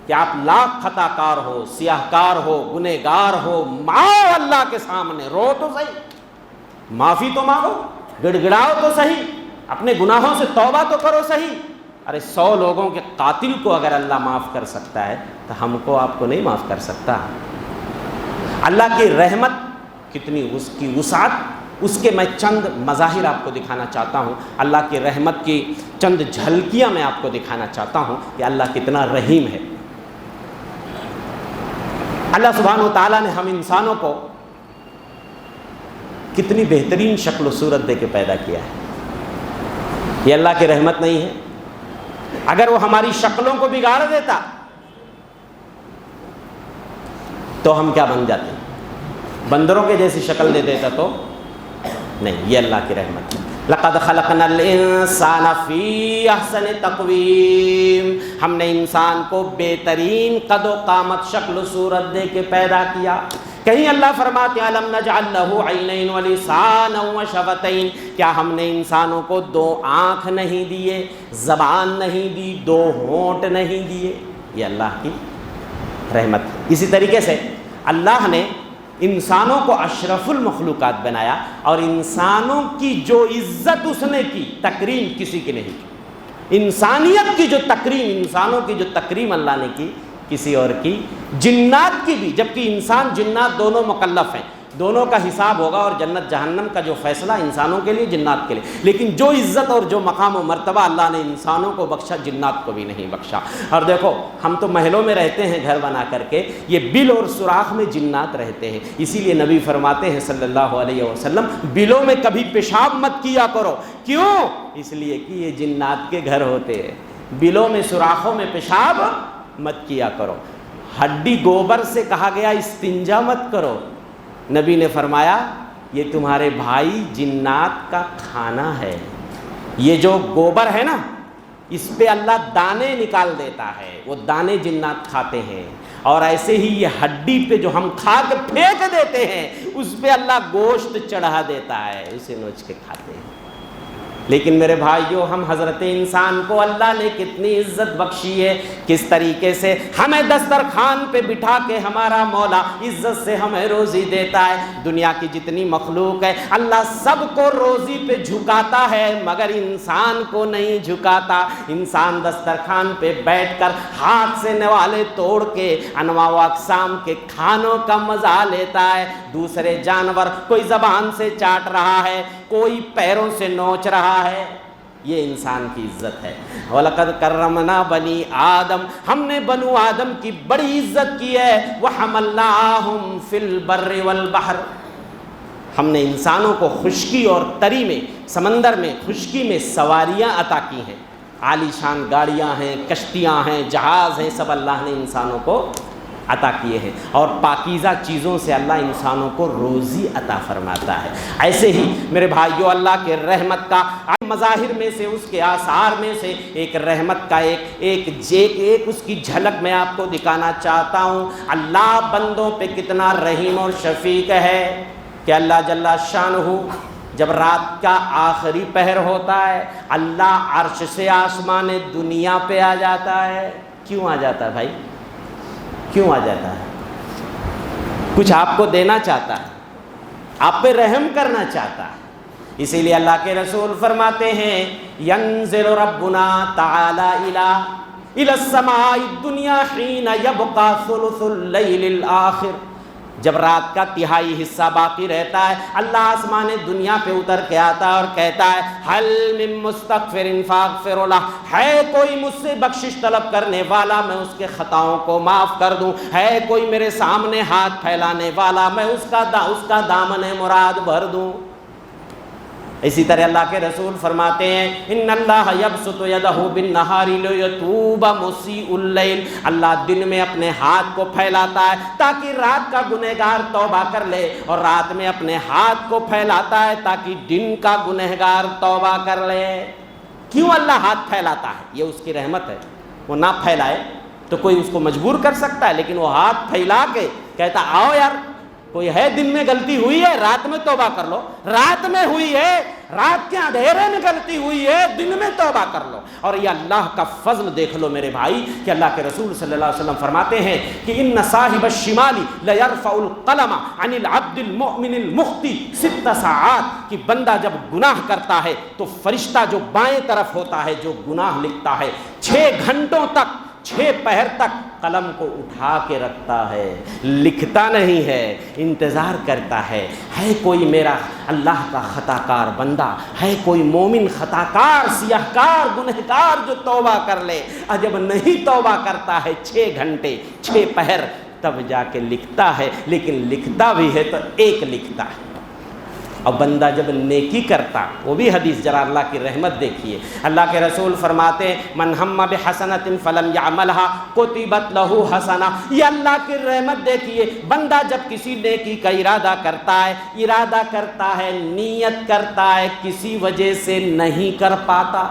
کہ آپ لاکھ خطا کار ہو, سیاہ کار ہو, گنہگار ہو, آؤ اللہ کے سامنے, رو تو صحیح, معافی تو مانگو, گڑ گڑاؤ تو صحیح, اپنے گناہوں سے توبہ تو کرو صحیح. ارے 100 لوگوں کے قاتل کو اگر اللہ معاف کر سکتا ہے تو ہم کو آپ کو نہیں معاف کر سکتا؟ اللہ کی رحمت کتنی, اس کی وسعت, اس کے میں چند مظاہر آپ کو دکھانا چاہتا ہوں. اللہ کی رحمت کی چند جھلکیاں میں آپ کو دکھانا چاہتا ہوں کہ اللہ کتنا رحیم ہے. اللہ سبحانہ و تعالیٰ نے ہم انسانوں کو کتنی بہترین شکل و صورت دے کے پیدا کیا ہے. یہ اللہ کی رحمت نہیں ہے؟ اگر وہ ہماری شکلوں کو بگاڑ دیتا تو ہم کیا بن جاتے؟ بندروں کے جیسی شکل دے دیتا تو نہیں. یہ اللہ کی رحمت ہے. لقد خلقنا الانسان فی احسن تقویم, ہم نے انسان کو بہترین قد و قامت شکل و صورت دے کے پیدا کیا. کہیں اللہ فرماتے ہیں الم نجعل لہ عینین ولسانا وشفتین, کیا ہم نے انسانوں کو 2 آنکھ نہیں دیے, زبان نہیں دی, 2 ہونٹ نہیں دیے؟ یہ اللہ کی رحمت. اسی طریقے سے اللہ نے انسانوں کو اشرف المخلوقات بنایا, اور انسانوں کی جو عزت اس نے کی, تکریم کسی کی نہیں کی. انسانیت کی جو تکریم, انسانوں کی جو تکریم اللہ نے کی, کسی اور کی. جنات کی بھی, جبکہ انسان جنات دونوں مکلف ہیں, دونوں کا حساب ہوگا, اور جنت جہنم کا جو فیصلہ انسانوں کے لیے, جنات کے لیے. لیکن جو عزت اور جو مقام و مرتبہ اللہ نے انسانوں کو بخشا, جنات کو بھی نہیں بخشا. اور دیکھو ہم تو محلوں میں رہتے ہیں گھر بنا کر کے, یہ بل اور سوراخ میں جنات رہتے ہیں. اسی لیے نبی فرماتے ہیں صلی اللہ علیہ وسلم, بلوں میں کبھی پیشاب مت کیا کرو. کیوں؟ اس لیے کہ یہ جنات کے گھر ہوتے ہیں. بلوں میں, سوراخوں میں پیشاب مت کیا کرو. ہڈی گوبر سے کہا گیا استنجا مت کرو. نبی نے فرمایا یہ تمہارے بھائی جنات کا کھانا ہے. یہ جو گوبر ہے نا, اس پہ اللہ دانے نکال دیتا ہے, وہ دانے جنات کھاتے ہیں. اور ایسے ہی یہ ہڈی پہ جو ہم کھا کے پھینک دیتے ہیں, اس پہ اللہ گوشت چڑھا دیتا ہے, اسے نوچ کے کھاتے ہیں. لیکن میرے بھائیو, ہم حضرت انسان کو اللہ نے کتنی عزت بخشی ہے, کس طریقے سے ہمیں دسترخوان پہ بٹھا کے ہمارا مولا عزت سے ہمیں روزی دیتا ہے. دنیا کی جتنی مخلوق ہے اللہ سب کو روزی پہ جھکاتا ہے, مگر انسان کو نہیں جھکاتا. انسان دسترخوان پہ بیٹھ کر ہاتھ سے نوالے توڑ کے انواع و اقسام کے کھانوں کا مزہ لیتا ہے. دوسرے جانور کوئی زبان سے چاٹ رہا ہے, کوئی پیروں سے نوچ رہا ہے. یہ انسان کی عزت ہے. وَلَقَدْ كَرَّمْنَا بَنِي آدم, ہم نے بنو آدم کی بڑی عزت کی ہے. وَحَمَلْنَاهُمْ فِي الْبَرِّ وَالْبَحْرِ, ہم نے انسانوں کو خشکی اور تری میں, سمندر میں, خشکی میں سواریاں عطا کی ہیں. عالی شان گاڑیاں ہیں، کشتیاں ہیں، جہاز ہیں، سب اللہ نے انسانوں کو عطا کیے ہیں، اور پاکیزہ چیزوں سے اللہ انسانوں کو روزی عطا فرماتا ہے۔ ایسے ہی میرے بھائیو، اللہ کے رحمت کا مظاہر میں سے، اس کے آثار میں سے ایک رحمت کا ایک اس کی جھلک میں آپ کو دکھانا چاہتا ہوں۔ اللہ بندوں پہ کتنا رحیم اور شفیق ہے کہ اللہ جل شانہ جب رات کا آخری پہر ہوتا ہے، اللہ عرش سے آسمان دنیا پہ آ جاتا ہے۔ کیوں آ جاتا ہے بھائی؟ کیوں آ جاتا ہے؟ کچھ آپ کو دینا چاہتا ہے، آپ پہ رحم کرنا چاہتا ہے۔ اسی لیے اللہ کے رسول فرماتے ہیں ینزل ربنا تعالی الى السماء الدنیا حین یبقى ثلث اللیل الاخر، جب رات کا تہائی حصہ باقی رہتا ہے، اللہ آسمان دنیا پہ اتر کے آتا ہے اور کہتا ہے حل من مستغفر فاغفر لہ، ہے کوئی مجھ سے بخشش طلب کرنے والا، میں اس کے خطاؤں کو معاف کر دوں، ہے کوئی میرے سامنے ہاتھ پھیلانے والا، میں اس کا دامن مراد بھر دوں۔ اسی طرح اللہ کے رسول فرماتے ہیں ان اللہ یبسط یدہ بالنہار لیتوب مسیء اللیل، اللہ دن میں اپنے ہاتھ کو پھیلاتا ہے تاکہ رات کا گنہگار توبہ کر لے، اور رات میں اپنے ہاتھ کو پھیلاتا ہے تاکہ دن کا گنہگار توبہ کر لے۔ کیوں اللہ ہاتھ پھیلاتا ہے؟ یہ اس کی رحمت ہے۔ وہ نہ پھیلائے تو کوئی اس کو مجبور کر سکتا ہے، لیکن وہ ہاتھ پھیلا کے کہتا آؤ یار، کوئی ہے دن میں غلطی ہوئی ہے، رات میں توبہ کر لو، رات میں ہوئی ہے، رات کے اندھیرے میں غلطی ہوئی ہے، دن میں توبہ کر لو۔ اور یہ اللہ کا فضل دیکھ لو میرے بھائی کہ اللہ کے رسول صلی اللہ علیہ وسلم فرماتے ہیں کہ ان صاحب الشمال لیرفع القلم عن العبد المؤمن المخطئ 6 ساعات، کہ بندہ جب گناہ کرتا ہے تو فرشتہ جو بائیں طرف ہوتا ہے جو گناہ لکھتا ہے 6 گھنٹوں تک، 6 پہر تک قلم کو اٹھا کے رکھتا ہے، لکھتا نہیں ہے، انتظار کرتا ہے کوئی میرا اللہ کا خطا کار بندہ، ہے کوئی مومن خطا کار، سیاہ کار، گنہگار جو توبہ کر لے۔ اور جب نہیں توبہ کرتا ہے 6 گھنٹے 6 پہر، تب جا کے لکھتا ہے، لیکن لکھتا بھی ہے تو ایک لکھتا ہے۔ اور بندہ جب نیکی کرتا، وہ بھی حدیث، ذرا اللہ کی رحمت دیکھیے، اللہ کے رسول فرماتے ہیں من ہم بحسنۃ فلم یعملھا کتبت لہ حسنہ۔ یہ اللہ کی رحمت دیکھیے، بندہ جب کسی نیکی کا ارادہ کرتا ہے، نیت کرتا ہے، کسی وجہ سے نہیں کر پاتا،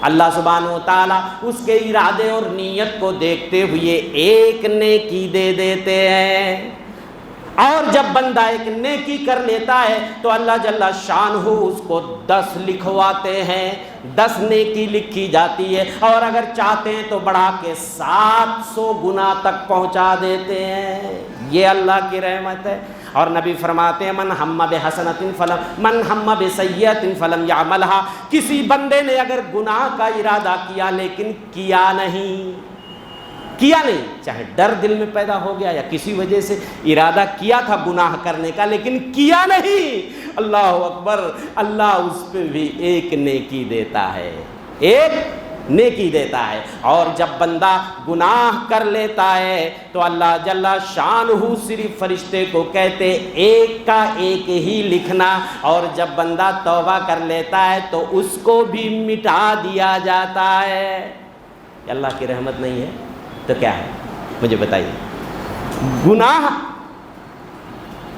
اللہ سبحانہ و تعالیٰ اس کے ارادے اور نیت کو دیکھتے ہوئے ایک نیکی دے دیتے ہیں۔ اور جب بندہ ایک نیکی کر لیتا ہے تو اللہ جل شانہ اس کو 10 لکھواتے ہیں، 10 نیکی لکھی جاتی ہے، اور اگر چاہتے ہیں تو بڑھا کے 700 گنا تک پہنچا دیتے ہیں۔ یہ اللہ کی رحمت ہے۔ اور نبی فرماتے ہیں من ہم بحسنۃ بسیئۃ فلم یعملھا، کسی بندے نے اگر گناہ کا ارادہ کیا لیکن کیا نہیں، چاہے ڈر دل میں پیدا ہو گیا یا کسی وجہ سے ارادہ کیا تھا گناہ کرنے کا لیکن کیا نہیں، اللہ اکبر، اللہ اس پہ بھی ایک نیکی دیتا ہے، ایک نیکی دیتا ہے۔ اور جب بندہ گناہ کر لیتا ہے تو اللہ جل شانہ صرف فرشتے کو کہتے ایک کا ایک ہی لکھنا، اور جب بندہ توبہ کر لیتا ہے تو اس کو بھی مٹا دیا جاتا ہے۔ اللہ کی رحمت نہیں ہے تو کیا ہے؟ مجھے بتائیے۔ گناہ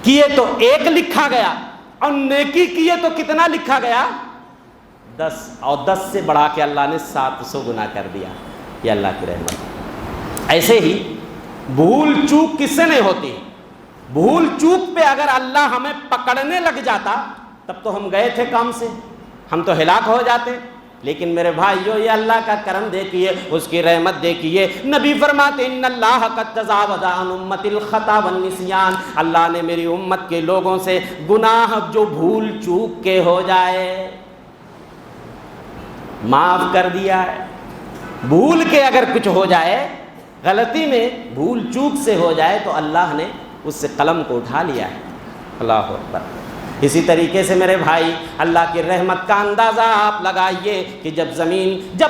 کیے تو ایک لکھا گیا، اور نیکی کیے تو کتنا لکھا گیا؟ 10، اور 10 سے بڑھا کے اللہ نے 700 گنا کر دیا۔ یہ اللہ کی رحمت۔ ایسے ہی بھول چوک کس سے نہیں ہوتی؟ بھول چوک پہ اگر اللہ ہمیں پکڑنے لگ جاتا تب تو ہم گئے تھے کام سے، ہم تو ہلاک ہو جاتے۔ لیکن میرے بھائیو، یہ اللہ کا کرم دیکھیے، اس کی رحمت دیکھیے۔ نبی فرماتے ان اللہ قد تجاوز عن امت الخطا والنسیان، اللہ نے میری امت کے لوگوں سے گناہ جو بھول چوک کے ہو جائے معاف کر دیا ہے۔ بھول کے اگر کچھ ہو جائے، غلطی میں بھول چوک سے ہو جائے تو اللہ نے اس سے قلم کو اٹھا لیا ہے۔ اللہ اکبر۔ اسی طریقے سے میرے بھائی، اللہ کی رحمت کا اندازہ آپ لگائیے کہ جب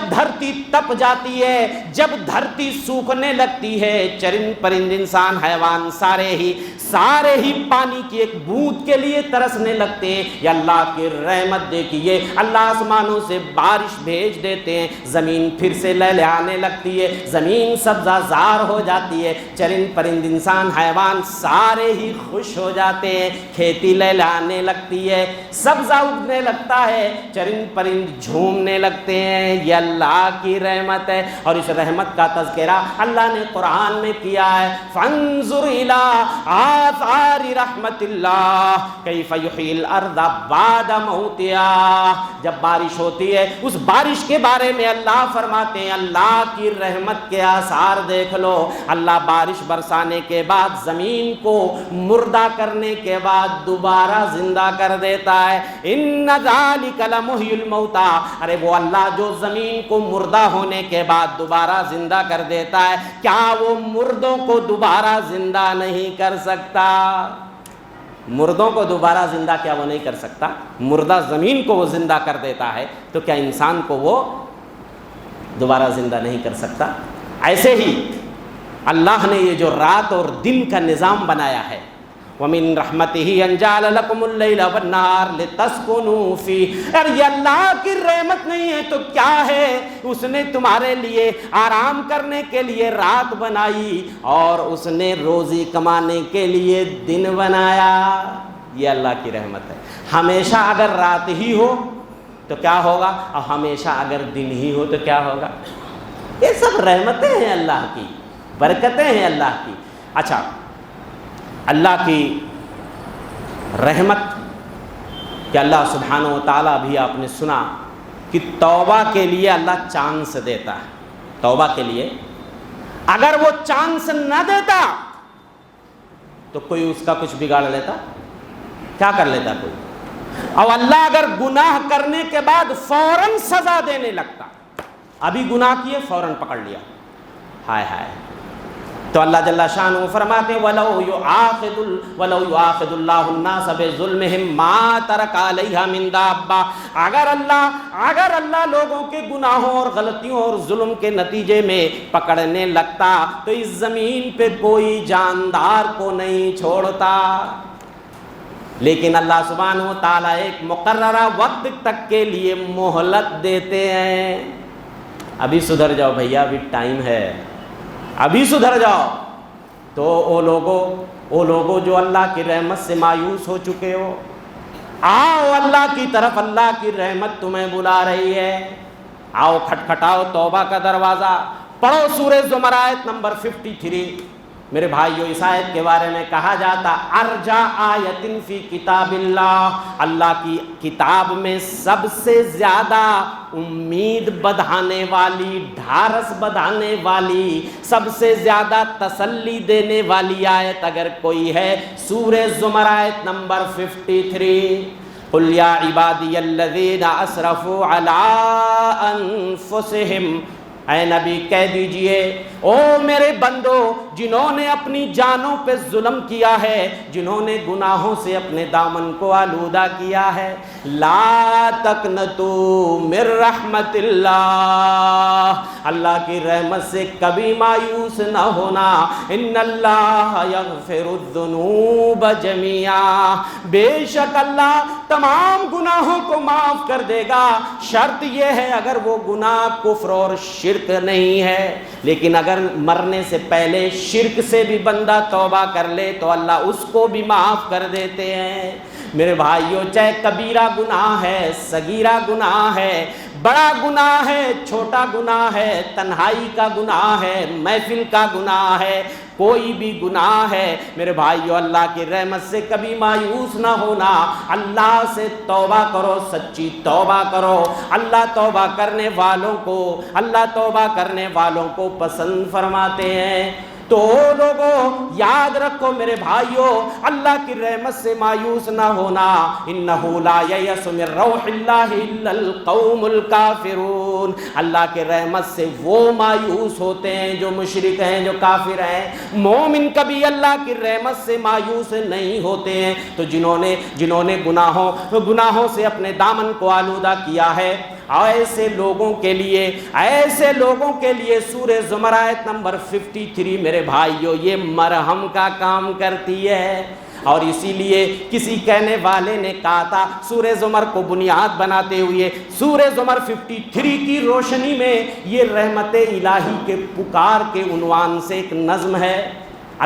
دھرتی تپ جاتی ہے، جب دھرتی سوکھنے لگتی ہے، چرند پرند انسان حیوان سارے ہی سارے ہی پانی کی ایک بوند کے لیے ترسنے لگتے ہیں. یا اللہ کی رحمت دیکھیے, اللہ آسمانوں سے بارش بھیج دیتے ہیں, زمین پھر سے لہلہانے لگتی ہے, زمین سبزہ زار ہو جاتی ہے, چرند پرند انسان حیوان سارے ہی خوش ہو جاتے ہیں, کھیتی لہلہانے لگتی ہے, سبزہ اگنے لگتا ہے, چرند پرند جھومنے لگتے ہیں. یہ اللہ کی رحمت ہے. اور اس رحمت کا تذکرہ اللہ نے قرآن میں کیا ہے. فانظر الی آثار رحمت اللہ کیف یحیی الارض بعد موتہا. جب بارش ہوتی ہے اس بارش کے بارے میں اللہ فرماتے ہیں اللہ کی رحمت کے آثار دیکھ لو. اللہ بارش برسانے کے بعد زمین کو مردہ کرنے کے بعد دوبارہ زندہ کر دیتا ہے. ان ذالک لمحیی الموتى. ارے وہ اللہ جو زمین کو مردہ ہونے کے بعد دوبارہ زندہ کر دیتا ہے, کیا وہ مردوں کو دوبارہ زندہ نہیں کر سکتا؟ مردوں کو دوبارہ زندہ کیا وہ نہیں کر سکتا؟ مردہ زمین کو وہ زندہ کر دیتا ہے, تو کیا انسان کو وہ دوبارہ زندہ نہیں کر سکتا؟ ایسے ہی اللہ نے یہ جو رات اور دن کا نظام بنایا ہے, وَمِن رَحْمَتِهِ أَن جَعَلَ لَكُمُ اللَّيْلَ وَالنَّهَارَ لِتَسْكُنُوا فِيهِ. اور یہ اللہ کی رحمت نہیں ہے تو کیا ہے؟ اس نے تمہارے لیے آرام کرنے کے لیے رات بنائی اور اس نے روزی کمانے کے لیے دن بنایا. یہ اللہ کی رحمت ہے. ہمیشہ اگر رات ہی ہو تو کیا ہوگا, اور ہمیشہ اگر دن ہی ہو تو کیا ہوگا؟ یہ سب رحمتیں ہیں اللہ کی, برکتیں ہیں اللہ کی. اچھا, اللہ کی رحمت کہ اللہ سبحانہ و تعالیٰ بھی آپ نے سنا کہ توبہ کے لیے اللہ چانس دیتا ہے. توبہ کے لیے اگر وہ چانس نہ دیتا تو کوئی اس کا کچھ بگاڑ لیتا؟ کیا کر لیتا کوئی؟ اور اللہ اگر گناہ کرنے کے بعد فوراً سزا دینے لگتا, ابھی گناہ کیے فوراً پکڑ لیا, ہائے ہائے. تو اللہ جل شانہ فرماتے ہیں وَلَوْ يُؤَاخِذُ اللَّهُ النَّاسَ بِظُلْمِهِمْ مَا تَرَكَ عَلَيْهَا مِن دَابَّةٍ. اگر اللہ لوگوں کے گناہوں اور غلطیوں اور ظلم کے نتیجے میں پکڑنے لگتا تو اس زمین پہ کوئی جاندار کو نہیں چھوڑتا. لیکن اللہ سبحانہ و تعالیٰ ایک مقررہ وقت تک کے لیے مہلت دیتے ہیں. ابھی سدھر جاؤ بھیا, ابھی ٹائم ہے, ابھی سدھر جاؤ. تو وہ لوگوں جو اللہ کی رحمت سے مایوس ہو چکے ہو, آؤ اللہ کی طرف, اللہ کی رحمت تمہیں بلا رہی ہے. آؤ کھٹکھٹاؤ توبہ کا دروازہ. پڑھو سورہ زمر آیت نمبر 53. میرے بھائیو, اس آیت کے بارے میں کہا جاتا ارجا آیت فی کتاب اللہ. اللہ کی کتاب میں سب سے زیادہ امید بڑھانے والی, ڈھارس بڑھانے والی, سب سے زیادہ تسلی دینے والی آیت اگر کوئی ہے, سورہ زمر آیت نمبر 53. قل یا عبادی الذین اسرفوا علی انفسہم. اے نبی کہہ دیجئے, او میرے بندو جنہوں نے اپنی جانوں پہ ظلم کیا ہے, جنہوں نے گناہوں سے اپنے دامن کو آلودہ کیا ہے, لا تقنطوا من رحمت اللہ. اللہ کی رحمت سے کبھی مایوس نہ ہونا. ان اللہ یغفر الذنوب جميعا. بے شک اللہ تمام گناہوں کو معاف کر دے گا. شرط یہ ہے اگر وہ گناہ کفر اور شرک نہیں ہے. لیکن اگر مرنے سے پہلے شرک سے بھی بندہ توبہ کر لے تو اللہ اس کو بھی معاف کر دیتے ہیں. میرے بھائیو, چاہے کبیرہ گناہ ہے, صغیرہ گناہ ہے, بڑا گناہ ہے, چھوٹا گناہ ہے, تنہائی کا گناہ ہے, محفل کا گناہ ہے, کوئی بھی گناہ ہے, میرے بھائیو اللہ کی رحمت سے کبھی مایوس نہ ہونا. اللہ سے توبہ کرو, سچی توبہ کرو. اللہ توبہ کرنے والوں کو پسند فرماتے ہیں. تو لوگوں یاد رکھو میرے بھائیو, اللہ کی رحمت سے مایوس نہ ہونا. انہ لا ییأس من روح اللہ الا القوم الکافرون. یقنطون، اللہ کے رحمت سے وہ مایوس ہوتے ہیں جو مشرک ہیں، جو کافر ہیں۔ مومن کبھی اللہ کی رحمت سے مایوس نہیں ہوتے ہیں۔ تو جنہوں نے گناہوں سے اپنے دامن کو آلودہ کیا ہے، ایسے لوگوں کے لیے سورہ زمر آیت نمبر 53 میرے بھائیو یہ مرہم کا کام کرتی ہے۔ اور اسی لیے کسی کہنے والے نے کہا تھا سورہ زمر کو بنیاد بناتے ہوئے، سورہ زمر 53 کی روشنی میں یہ رحمت الہی کے پکار کے عنوان سے ایک نظم ہے۔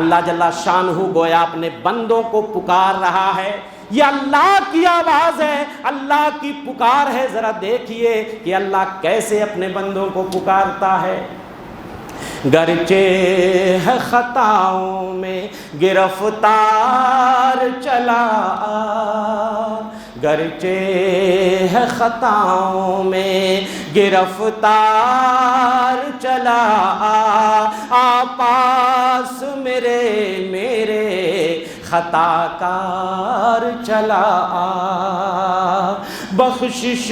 اللہ جل شانہ گویا اپنے بندوں کو پکار رہا ہے، یہ اللہ کی آواز ہے، اللہ کی پکار ہے۔ ذرا دیکھیے کہ اللہ کیسے اپنے بندوں کو پکارتا ہے۔ گرچہ ہے خطاؤں میں گرفتار چلا، گرچہ ہے خطاؤں میں گرفتار چلا، پاس میرے خطا کار چلا، بخشش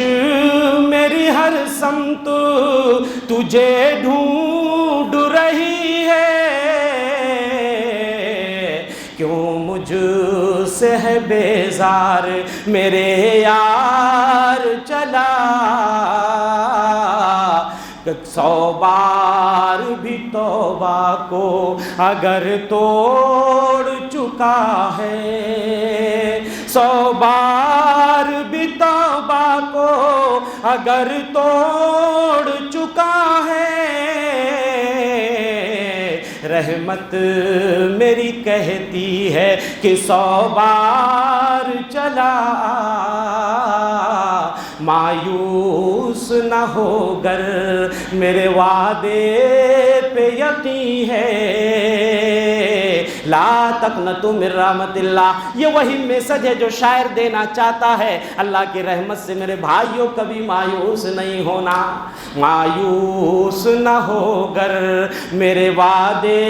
میری ہر سمت تجھے ڈھونڈ رہی ہے، کیوں مجھ سے ہے بیزار میرے یار چلا، 100 بار بھی توبہ کو اگر توڑ چکا ہے، 100 بار بھی توبہ کو اگر توڑ چکا ہے، رحمت میری کہتی ہے کہ 100 بار چلا، مایوس نہ ہو گر میرے وعدے پہ یقین ہے، لا تقنطوا من رحمت اللہ۔ یہ وہی میسج ہے جو شاعر دینا چاہتا ہے۔ اللہ کی رحمت سے میرے بھائیوں کبھی مایوس نہیں ہونا، مایوس نہ ہو گر میرے وعدے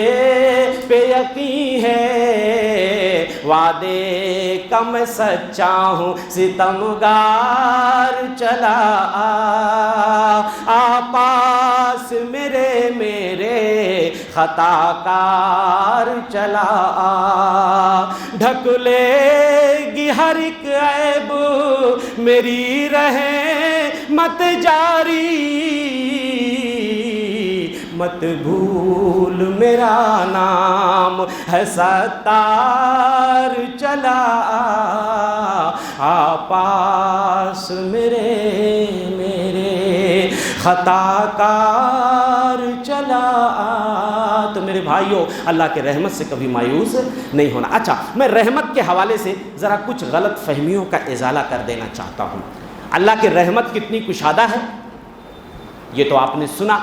پہ یقین ہے، وعدے کا میں سچا ہوں ستمگار چلا، پاس میرے خطا کار چلا، ڈھک لے گی ہر ایک عیب میری رحمت جاری، مت بھول میرا نام ہے ستار چلا، پاس میرے خطا کار چلا۔ تو میرے بھائیوں اللہ کے رحمت سے کبھی مایوس نہیں ہونا۔ اچھا، میں رحمت کے حوالے سے ذرا کچھ غلط فہمیوں کا ازالہ کر دینا چاہتا ہوں۔ اللہ کی رحمت کتنی کشادہ ہے یہ تو آپ نے سنا۔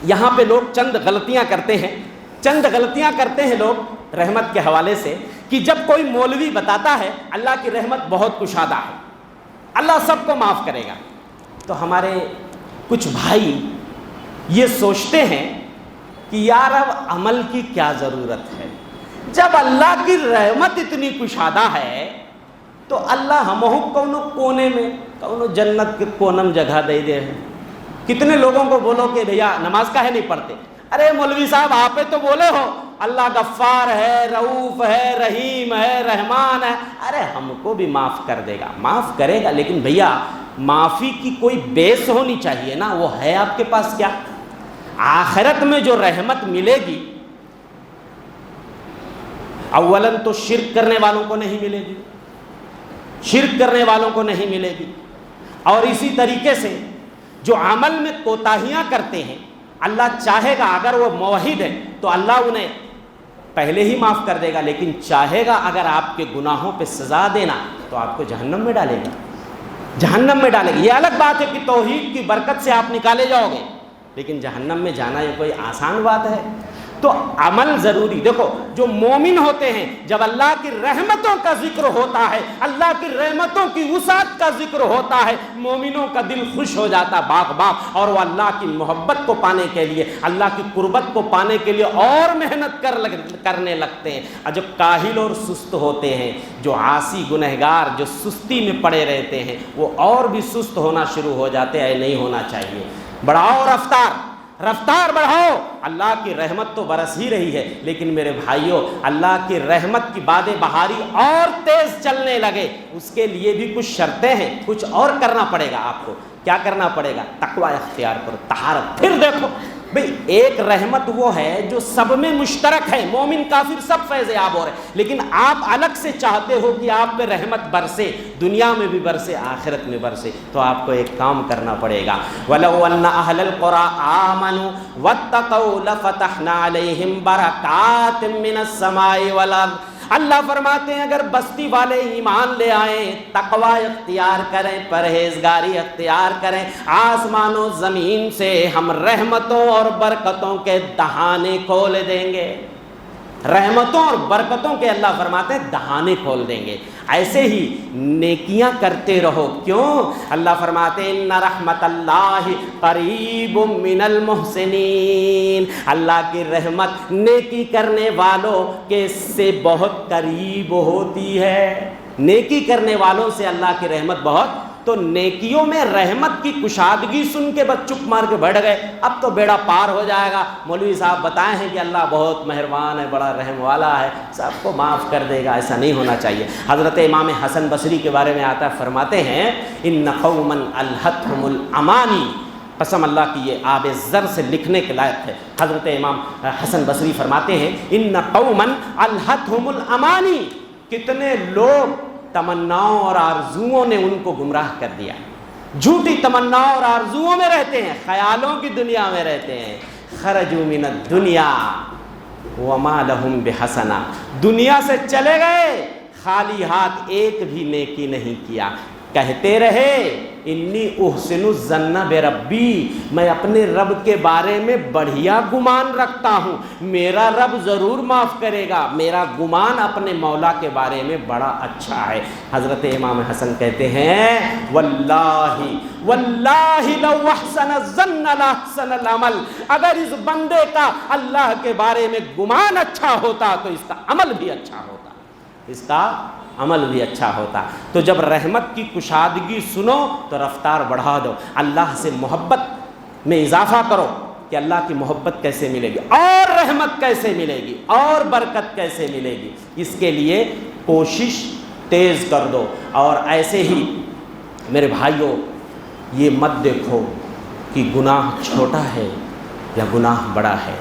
یہاں پہ لوگ چند غلطیاں کرتے ہیں لوگ رحمت کے حوالے سے، کہ جب کوئی مولوی بتاتا ہے اللہ کی رحمت بہت کشادہ ہے، اللہ سب کو معاف کرے گا، تو ہمارے کچھ بھائی یہ سوچتے ہیں کہ یار اب عمل کی کیا ضرورت ہے، جب اللہ کی رحمت اتنی کشادہ ہے تو اللہ ہمہو کونو کونے میں کونو جنت کے کونم جگہ دے دے ہیں۔ کتنے لوگوں کو بولو کہ بھیا نماز کاہے نہیں پڑھتے، ارے مولوی صاحب آپ تو بولے ہو اللہ غفار ہے، رؤوف ہے، رحیم ہے، رحمان ہے، ارے ہم کو بھی معاف کر دے گا، معاف کرے گا، لیکن بھیا معافی کی کوئی بیس ہونی چاہیے نا، وہ ہے آپ کے پاس کیا؟ آخرت میں جو رحمت ملے گی اولاً تو شرک کرنے والوں کو نہیں ملے گی، شرک کرنے والوں کو نہیں ملے گی، اور اسی طریقے سے جو عمل میں کوتاہیاں کرتے ہیں اللہ چاہے گا اگر وہ موحد ہے تو اللہ انہیں پہلے ہی معاف کر دے گا، لیکن چاہے گا اگر آپ کے گناہوں پہ سزا دینا تو آپ کو جہنم میں ڈالے گا، جہنم میں ڈالے گا۔ یہ الگ بات ہے کہ توحید کی برکت سے آپ نکالے جاؤ گے، لیکن جہنم میں جانا یہ کوئی آسان بات ہے؟ تو عمل ضروری. دیکھو جو مومن ہوتے ہیں جب اللہ کی رحمتوں کا ذکر ہوتا ہے, اللہ کی رحمتوں کی وسعت کا ذکر ہوتا ہے, مومنوں کا دل خوش ہو جاتا باغ باغ, اور وہ اللہ کی محبت کو پانے کے لیے, اللہ کی قربت کو پانے کے لیے اور محنت کرنے لگتے ہیں. اور جو کاہل اور سست ہوتے ہیں, جو عاصی گنہگار جو سستی میں پڑے رہتے ہیں, وہ اور بھی سست ہونا شروع ہو جاتے ہیں. نہیں ہونا چاہیے. بڑھاؤ رفتار بڑھاؤ. اللہ کی رحمت تو برس ہی رہی ہے, لیکن میرے بھائیوں اللہ کی رحمت کی باد بہاری اور تیز چلنے لگے, اس کے لیے بھی کچھ شرطیں ہیں, کچھ اور کرنا پڑے گا آپ کو. کیا کرنا پڑے گا؟ تقوی اختیار کرو, طہارت. پھر دیکھو بھئی ایک رحمت وہ ہے جو سب میں مشترک ہے, مومن کافر سب فیض یاب ہو رہے ہیں, لیکن آپ الگ سے چاہتے ہو کہ آپ پہ رحمت برسے, دنیا میں بھی برسے آخرت میں برسے. تو آپ کو ایک کام کرنا پڑے گا. وَلَوْ أَنَّ أَهْلَ الْقُرَىٰ آمَنُوا وَاتَّقَوْا لَفَتَحْنَا عَلَيْهِمْ بَرَكَاتٍ مِّنَ السَّمَاءِ وَالْأَرْضِ. اللہ فرماتے ہیں اگر بستی والے ایمان لے آئیں, تقوی اختیار کریں, پرہیزگاری اختیار کریں, آسمان و زمین سے ہم رحمتوں اور برکتوں کے دہانے کھول دیں گے. رحمتوں اور برکتوں کے اللہ فرماتے ہیں دہانے کھول دیں گے. ایسے ہی نیکیاں کرتے رہو. کیوں؟ اللہ فرماتے ہیں ان رحمت اللہ قریب من المحسنین. اللہ کی رحمت نیکی کرنے والوں کے سے بہت قریب ہوتی ہے. نیکی کرنے والوں سے اللہ کی رحمت بہت. تو نیکیوں میں رحمت کی کشادگی سن کے بس چپ مار کے بیٹھ گئے, اب تو بیڑا پار ہو جائے گا. مولوی صاحب بتائے ہیں کہ اللہ بہت مہربان ہے, بڑا رحم والا ہے, سب کو معاف کر دے گا. ایسا نہیں ہونا چاہیے. حضرت امام حسن بصری کے بارے میں آتا ہے, فرماتے ہیں ان قوما الہتھم الامانی. قسم اللہ کی یہ آب زر سے لکھنے کے لائق ہے. حضرت امام حسن بصری فرماتے ہیں ان قوما الہتھم الامانی. کتنے لوگ تمناؤں اور آرزوؤں نے ان کو گمراہ کر دیا. جھوٹی تمناؤں اور آرزوؤں میں رہتے ہیں, خیالوں کی دنیا میں رہتے ہیں. خرجوا من الدنیا وما لهم بحسنہ. دنیا سے چلے گئے خالی ہاتھ, ایک بھی نیکی نہیں کیا. کہتے رہے انی احسن الظن بربی, میں اپنے رب کے بارے میں بڑھیا گمان رکھتا ہوں, میرا رب ضرور معاف کرے گا, میرا گمان اپنے مولا کے بارے میں بڑا اچھا ہے. حضرت امام حسن کہتے ہیں واللہ لو احسن الظن لاحسن العمل. اگر اس بندے کا اللہ کے بارے میں گمان اچھا ہوتا تو اس کا عمل بھی اچھا ہوتا, اس کا عمل بھی اچھا ہوتا. تو جب رحمت کی کشادگی سنو تو رفتار بڑھا دو, اللہ سے محبت میں اضافہ کرو کہ اللہ کی محبت کیسے ملے گی, اور رحمت کیسے ملے گی, اور برکت کیسے ملے گی. اس کے لیے کوشش تیز کر دو. اور ایسے ہی میرے بھائیوں یہ مت دیکھو کہ گناہ چھوٹا ہے یا گناہ بڑا ہے.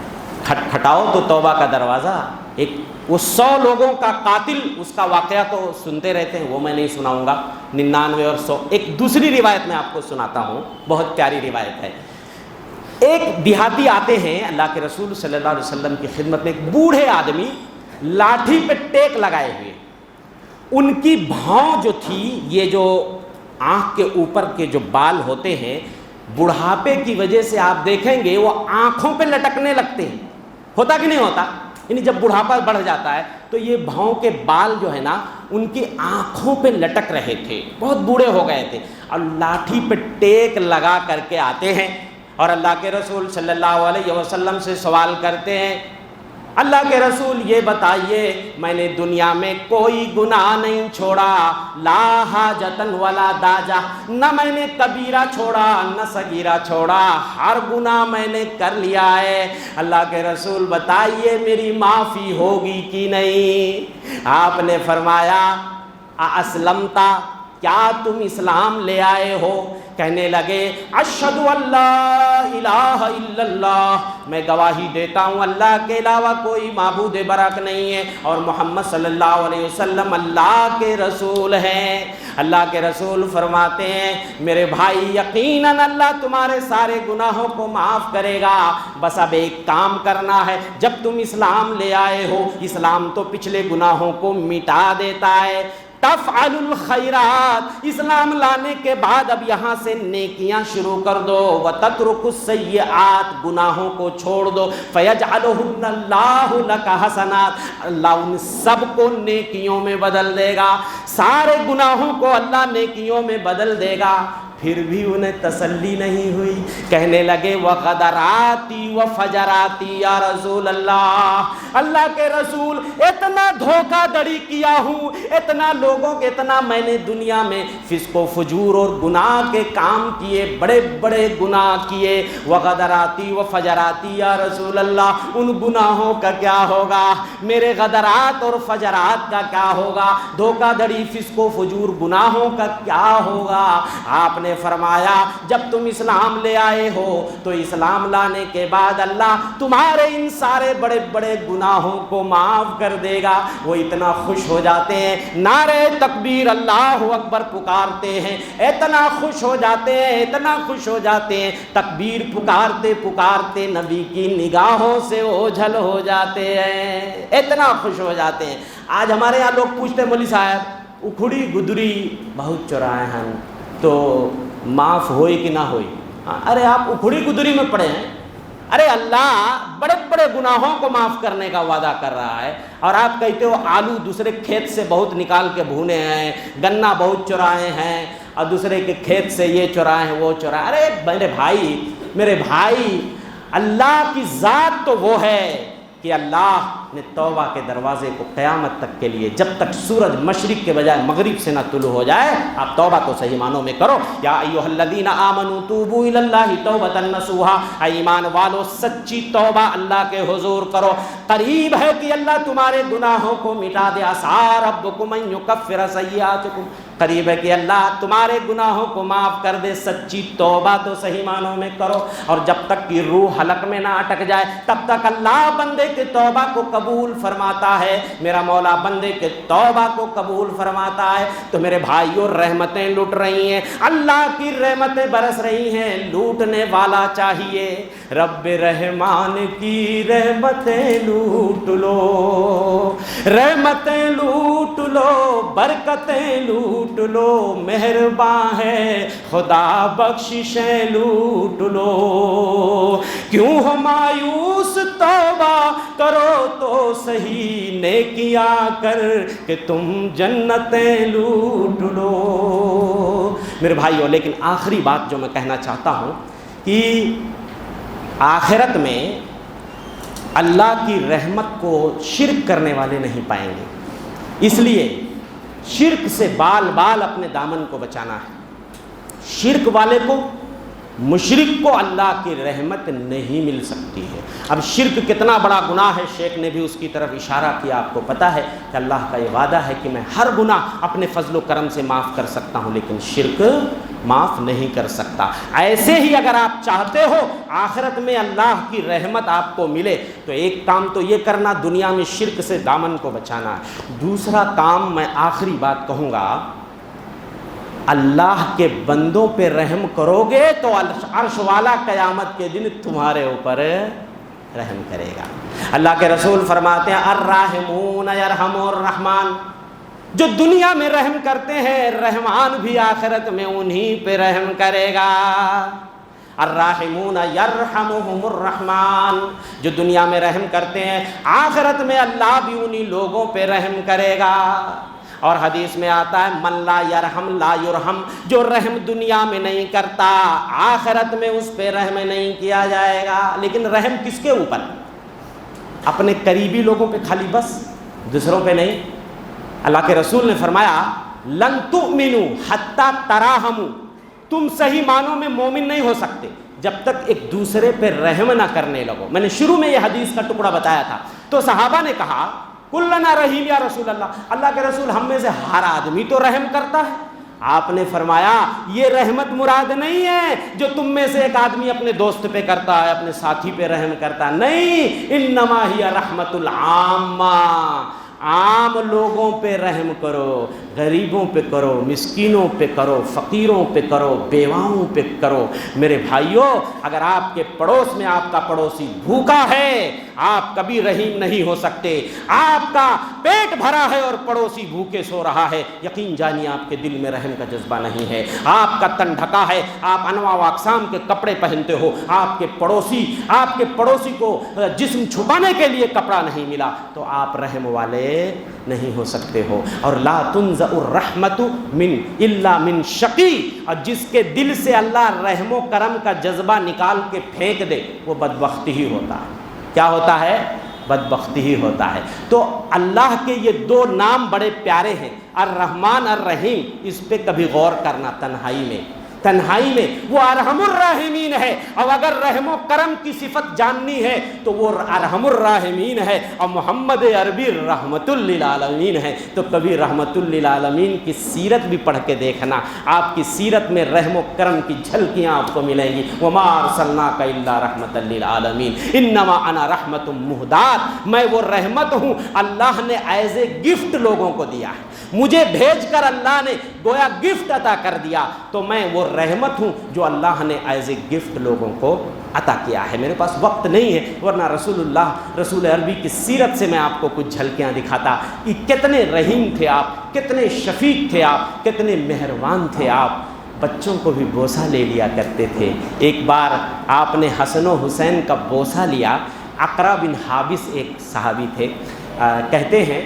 کھٹکھٹاؤ تو توبہ کا دروازہ. ایک وہ 100 لوگوں کا قاتل, اس کا واقعہ تو سنتے رہتے ہیں, وہ میں نہیں سناؤں گا. 99 اور 100. ایک دوسری روایت میں آپ کو سناتا ہوں, بہت پیاری روایت ہے. ایک دیہاتی آتے ہیں اللہ کے رسول صلی اللہ علیہ وسلم کی خدمت میں. ایک بوڑھے آدمی لاٹھی پہ ٹیک لگائے ہوئے, ان کی بھاؤں جو تھی, یہ جو آنکھ کے اوپر کے جو بال ہوتے ہیں, بڑھاپے کی وجہ سے آپ دیکھیں گے وہ آنکھوں پہ لٹکنے لگتے ہیں. ہوتا کہ نہیں ہوتا؟ یعنی جب بڑھاپا بڑھ جاتا ہے تو یہ بھاؤں کے بال جو ہے نا ان کی آنکھوں پہ لٹک رہے تھے, بہت بوڑھے ہو گئے تھے. اور لاٹھی پہ ٹیک لگا کر کے آتے ہیں اور اللہ کے رسول صلی اللہ علیہ وسلم سے سوال کرتے ہیں, اللہ کے رسول یہ بتائیے میں نے دنیا میں کوئی گناہ نہیں چھوڑا, لا حاجتن ولا داجا, نہ میں نے کبیرہ چھوڑا نہ صغیرہ چھوڑا, ہر گناہ میں نے کر لیا ہے. اللہ کے رسول بتائیے میری معافی ہوگی کہ نہیں؟ آپ نے فرمایا اسلمتا, کیا تم اسلام لے آئے ہو؟ کہنے لگے اشہد ان لا الہ الا اللہ, میں گواہی دیتا ہوں اللہ کے علاوہ کوئی معبود برحق نہیں ہے, اور محمد صلی اللہ علیہ وسلم اللہ کے رسول ہیں. اللہ کے رسول فرماتے ہیں میرے بھائی یقیناً اللہ تمہارے سارے گناہوں کو معاف کرے گا, بس اب ایک کام کرنا ہے. جب تم اسلام لے آئے ہو, اسلام تو پچھلے گناہوں کو مٹا دیتا ہے, تفعل الخیرات، اسلام لانے کے بعد اب یہاں سے نیکیاں شروع کر دو، وتترک السیئات، گناہوں کو چھوڑ دو، فیجعلہن اللہ لک حسنات، اللہ ان سب کو نیکیوں میں بدل دے گا، سارے گناہوں کو اللہ نیکیوں میں بدل دے گا۔ پھر بھی انہیں تسلی نہیں ہوئی، کہنے لگے وغدراتی وفجراتی یا رسول اللہ، اللہ کے رسول اتنا دھوکہ دڑی کیا ہوں، اتنا لوگوں کے، اتنا میں نے دنیا میں فسق و فجور اور گناہ کے کام کیے، بڑے بڑے گناہ کیے، وغدراتی وفجراتی یا رسول اللہ، ان گناہوں کا کیا ہوگا، میرے غدرات اور فجرات کا کیا ہوگا، دھوکہ دڑی فسق و فجور گناہوں کا کیا ہوگا؟ آپ نے فرمایا جب تم اسلام لے آئے ہو تو اسلام لانے کے بعد اللہ تمہارے ان سارے بڑے بڑے گناہوں کو معاف کر دے گا۔ وہ اتنا خوش ہو جاتے ہیں، نعرہ تکبیر اللہ اکبر پکارتے ہیں، اتنا خوش ہو جاتے ہیں، اتنا خوش ہو جاتے ہیں، تکبیر پکارتے پکارتے نبی کی نگاہوں سے اوجھل ہو جاتے ہیں، اتنا خوش ہو جاتے ہیں۔ آج ہمارے یہاں لوگ پوچھتے ہیں مولوی صاحب اکھڑی گدری بہت چرائے ہیں تو معاف ہوئی کہ نہ ہوئی؟ ارے آپ اکھڑی گدری میں پڑے ہیں، ارے اللہ بڑے بڑے گناہوں کو معاف کرنے کا وعدہ کر رہا ہے، اور آپ کہتے ہو آلو دوسرے کھیت سے بہت نکال کے بھونے ہیں، گنا بہت چرائے ہیں، اور دوسرے کے کھیت سے یہ چرائے ہیں وہ چرائے۔ ارے میرے بھائی اللہ کی ذات تو وہ ہے کہ اللہ نے توبہ کے دروازے کو قیامت تک کے لیے، جب تک سورج مشرق کے بجائے مغرب سے نہ طلوع ہو جائے، آپ توبہ تو صحیح معنوں میں کرو۔ یا ایھا الذین آمنوا توبوا الی اللہ توبۃ نصوحا، اے ایمان والو سچی توبہ اللہ کے حضور کرو، قریب ہے کہ اللہ تمہارے گناہوں کو مٹا دے۔ عسیٰ ربکم ان یکفر سیئاتکم، قریب ہے کہ اللہ تمہارے گناہوں کو معاف کر دے۔ سچی توبہ تو صحیح معنوں میں کرو، اور جب تک کہ روح حلق میں نہ اٹک جائے تب تک اللہ بندے کے توبہ کو قبول فرماتا ہے، میرا مولا بندے کے توبہ کو قبول فرماتا ہے۔ تو میرے بھائیوں رحمتیں لٹ رہی ہیں، اللہ کی رحمتیں برس رہی ہیں، لوٹنے والا چاہیے، رب رحمان کی رحمتیں لوٹ لو، رحمتیں لوٹ لو، برکتیں لوٹ لو، مہرباں ہے خدا بخششیں لوٹ لو، کیوں ہو مایوس توبہ کرو تو صحیح، نیکیاں کر کہ تم جنتیں لوٹ لو۔ میرے بھائیوں لیکن آخری بات جو میں کہنا چاہتا ہوں کہ آخرت میں اللہ کی رحمت کو شرک کرنے والے نہیں پائیں گے، اس لیے شرک سے بال بال اپنے دامن کو بچانا ہے۔ شرک والے کو، مشرک کو اللہ کی رحمت نہیں مل سکتی ہے۔ اب شرک کتنا بڑا گناہ ہے، شیخ نے بھی اس کی طرف اشارہ کیا، آپ کو پتہ ہے کہ اللہ کا یہ وعدہ ہے کہ میں ہر گناہ اپنے فضل و کرم سے معاف کر سکتا ہوں، لیکن شرک معاف نہیں کر سکتا۔ ایسے ہی اگر آپ چاہتے ہو آخرت میں اللہ کی رحمت آپ کو ملے تو ایک کام تو یہ کرنا، دنیا میں شرک سے دامن کو بچانا ہے۔ دوسرا کام میں آخری بات کہوں گا، اللہ کے بندوں پہ رحم کرو گے تو عرش والا قیامت کے دن تمہارے اوپر رحم کرے گا۔ اللہ کے رسول فرماتے ہیں الراحمون یرحم الرحمن، جو دنیا میں رحم کرتے ہیں رحمان بھی آخرت میں انہی پہ رحم کرے گا۔ الراحمون یرحمہم الرحمن، جو دنیا میں رحم کرتے ہیں آخرت میں اللہ بھی انہی لوگوں پہ رحم کرے گا۔ اور حدیث میں آتا ہے من لا یرحم لا یرحم، جو رحم دنیا میں نہیں کرتا آخرت میں اس پہ رحم نہیں کیا جائے گا۔ لیکن رحم کس کے اوپر؟ اپنے قریبی لوگوں پہ خالی بس، دوسروں پہ نہیں۔ اللہ کے رسول نے فرمایا لن تؤمنوا حتی تراحموا، تم صحیح معنوں میں مومن نہیں ہو سکتے جب تک ایک دوسرے پہ رحم نہ کرنے لگو۔ میں نے شروع میں یہ حدیث کا ٹکڑا بتایا تھا، تو صحابہ نے کہا کلنا رحیم یا رسول اللہ، اللہ کے رسول ہم میں سے ہر آدمی تو رحم کرتا ہے۔ آپ نے فرمایا یہ رحمت مراد نہیں ہے جو تم میں سے ایک آدمی اپنے دوست پہ کرتا ہے، اپنے ساتھی پہ رحم کرتا، نہیں، انما ہی رحمت العامہ، عام لوگوں پہ رحم کرو، غریبوں پہ کرو، مسکینوں پہ کرو، فقیروں پہ کرو، بیواؤں پہ کرو۔ میرے بھائیوں اگر آپ کے پڑوس میں آپ کا پڑوسی بھوکا ہے، آپ کبھی رحیم نہیں ہو سکتے۔ آپ کا پیٹ بھرا ہے اور پڑوسی بھوکے سو رہا ہے، یقین جانیے آپ کے دل میں رحم کا جذبہ نہیں ہے۔ آپ کا تن ڈھکا ہے، آپ انواع و اقسام کے کپڑے پہنتے ہو، آپ کے پڑوسی کو جسم چھپانے کے لیے کپڑا نہیں ملا، تو آپ رحم والے نہیں ہو سکتے ہو۔ اور لا تنزع الرحمت الا من شقی، اور جس کے دل سے اللہ رحم و کرم کا جذبہ نکال کے پھینک دے وہ بدبخت ہی ہوتا ہے۔ کیا ہوتا ہے؟ بدبختی ہی ہوتا ہے۔ تو اللہ کے یہ دو نام بڑے پیارے ہیں، الرحمن الرحیم، اس پہ کبھی غور کرنا تنہائی میں وہ ارحم الراحمین ہے، اور اگر رحم و کرم کی صفت جاننی ہے تو وہ ارحم الراحمین ہے، اور محمد عربی رحمت للعالمین ہے۔ تو کبھی رحمت للعالمین کی سیرت بھی پڑھ کے دیکھنا، آپ کی سیرت میں رحم و کرم کی جھلکیاں آپ کو ملیں گی۔ وما ارسلناک الا رحمت للعالمین انما انا رحمت مہدات، میں وہ رحمت ہوں اللہ نے ایز اے گفٹ لوگوں کو دیا ہے، مجھے بھیج کر اللہ نے گویا گفٹ عطا کر دیا، تو میں وہ رحمت ہوں جو اللہ نے ایز اے گفٹ لوگوں کو عطا کیا ہے۔ میرے پاس وقت نہیں ہے، ورنہ رسول عربی کی سیرت سے میں آپ کو کچھ جھلکیاں دکھاتا کہ کتنے رحیم تھے آپ، کتنے شفیق تھے آپ، کتنے مہربان تھے آپ، بچوں کو بھی بوسہ لے لیا کرتے تھے۔ ایک بار آپ نے حسن و حسین کا بوسہ لیا۔ اقرا بن حابس ایک صحابی تھے، کہتے ہیں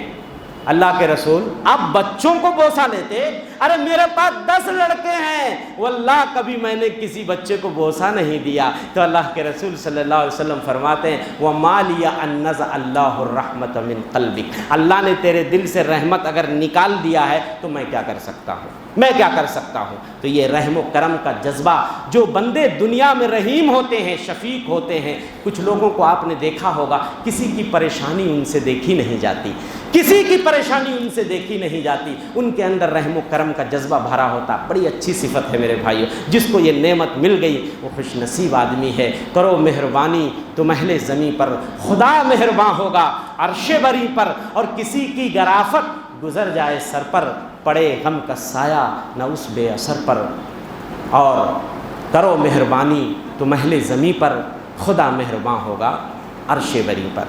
اللہ کے رسول آپ بچوں کو بوسہ لیتے؟ ارے میرے پاس 10 لڑکے ہیں، واللہ کبھی میں نے کسی بچے کو بوسہ نہیں دیا۔ تو اللہ کے رسول صلی اللہ علیہ وسلم فرماتے ہیں وَمَا لِيَ أَن نَّزَعَ اللَّهُ الرَّحْمَةَ مِن قَلْبِكَ، اللہ نے تیرے دل سے رحمت اگر نکال دیا ہے تو میں کیا کر سکتا ہوں؟ تو یہ رحم و کرم کا جذبہ، جو بندے دنیا میں رحیم ہوتے ہیں، شفیق ہوتے ہیں، کچھ لوگوں کو آپ نے دیکھا ہوگا کسی کی پریشانی ان سے دیکھی نہیں جاتی، ان کے اندر رحم و کرم کا جذبہ بھرا ہوتا۔ بڑی اچھی صفت ہے میرے بھائیو، جس کو یہ نعمت مل گئی وہ خوش نصیب آدمی ہے۔ کرو مہربانی تم اہل زمیں پر، خدا مہرباں ہوگا عرش بری پر، اور کسی کی گرافت گزر جائے سر پر، پڑے غم کا سایہ نہ اس بے اثر پر۔ اور کرو مہربانی تم اہل زمیں پر، خدا مہرباں ہوگا عرش بری پر۔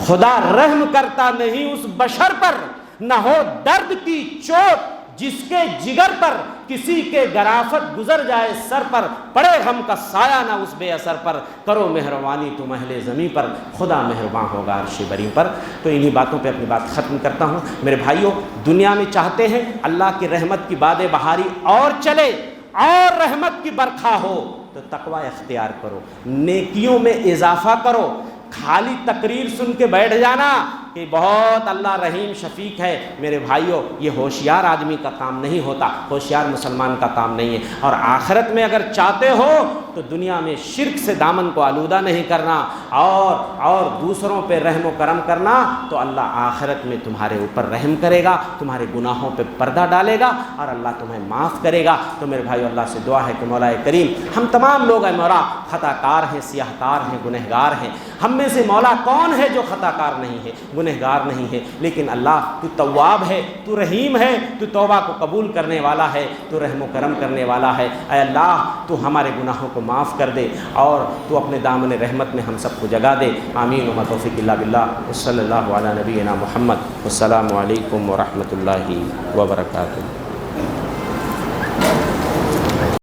خدا رحم کرتا نہیں اس بشر پر، نہ ہو درد کی چوٹ جس کے جگر پر، کسی کے گرافت گزر جائے سر پر، پڑے غم کا سایہ نہ اس بے اثر پر۔ کرو مہربانی تم اہل زمیں پر، خدا مہرباں ہوگا عرش بری پر۔ تو انہی باتوں پہ اپنی بات ختم کرتا ہوں۔ میرے بھائیوں، دنیا میں چاہتے ہیں اللہ کی رحمت کی باد بہاری اور چلے اور رحمت کی برکھا ہو، تو تقوی اختیار کرو، نیکیوں میں اضافہ کرو۔ خالی تقریر سن کے بیٹھ جانا کہ بہت اللہ رحیم شفیق ہے، میرے بھائیوں یہ ہوشیار آدمی کا کام نہیں ہوتا، ہوشیار مسلمان کا کام نہیں ہے۔ اور آخرت میں اگر چاہتے ہو تو دنیا میں شرک سے دامن کو آلودہ نہیں کرنا اور دوسروں پہ رحم و کرم کرنا، تو اللہ آخرت میں تمہارے اوپر رحم کرے گا، تمہارے گناہوں پہ پردہ ڈالے گا اور اللہ تمہیں معاف کرے گا۔ تو میرے بھائیو، اللہ سے دعا ہے کہ مولا کریم ہم تمام لوگ اے مولا خطا کار ہیں، سیاہ کار ہیں، گنہگار ہیں۔ ہم میں سے مولا کون ہے جو خطا کار نہیں ہے، گنہگار نہیں ہے؟ لیکن اللہ تو تواب ہے، تو رحیم ہے، تو توبہ کو قبول کرنے والا ہے، تو رحم و کرم کرنے والا ہے۔ اے اللہ تو ہمارے گناہوں کو معاف کر دے اور تو اپنے دامن رحمت میں ہم سب کو جگا دے۔ آمین و توفیق اللہ باللہ، صلی اللہ علی نبینا محمد۔ السلام علیکم ورحمۃ اللہ وبرکاتہ۔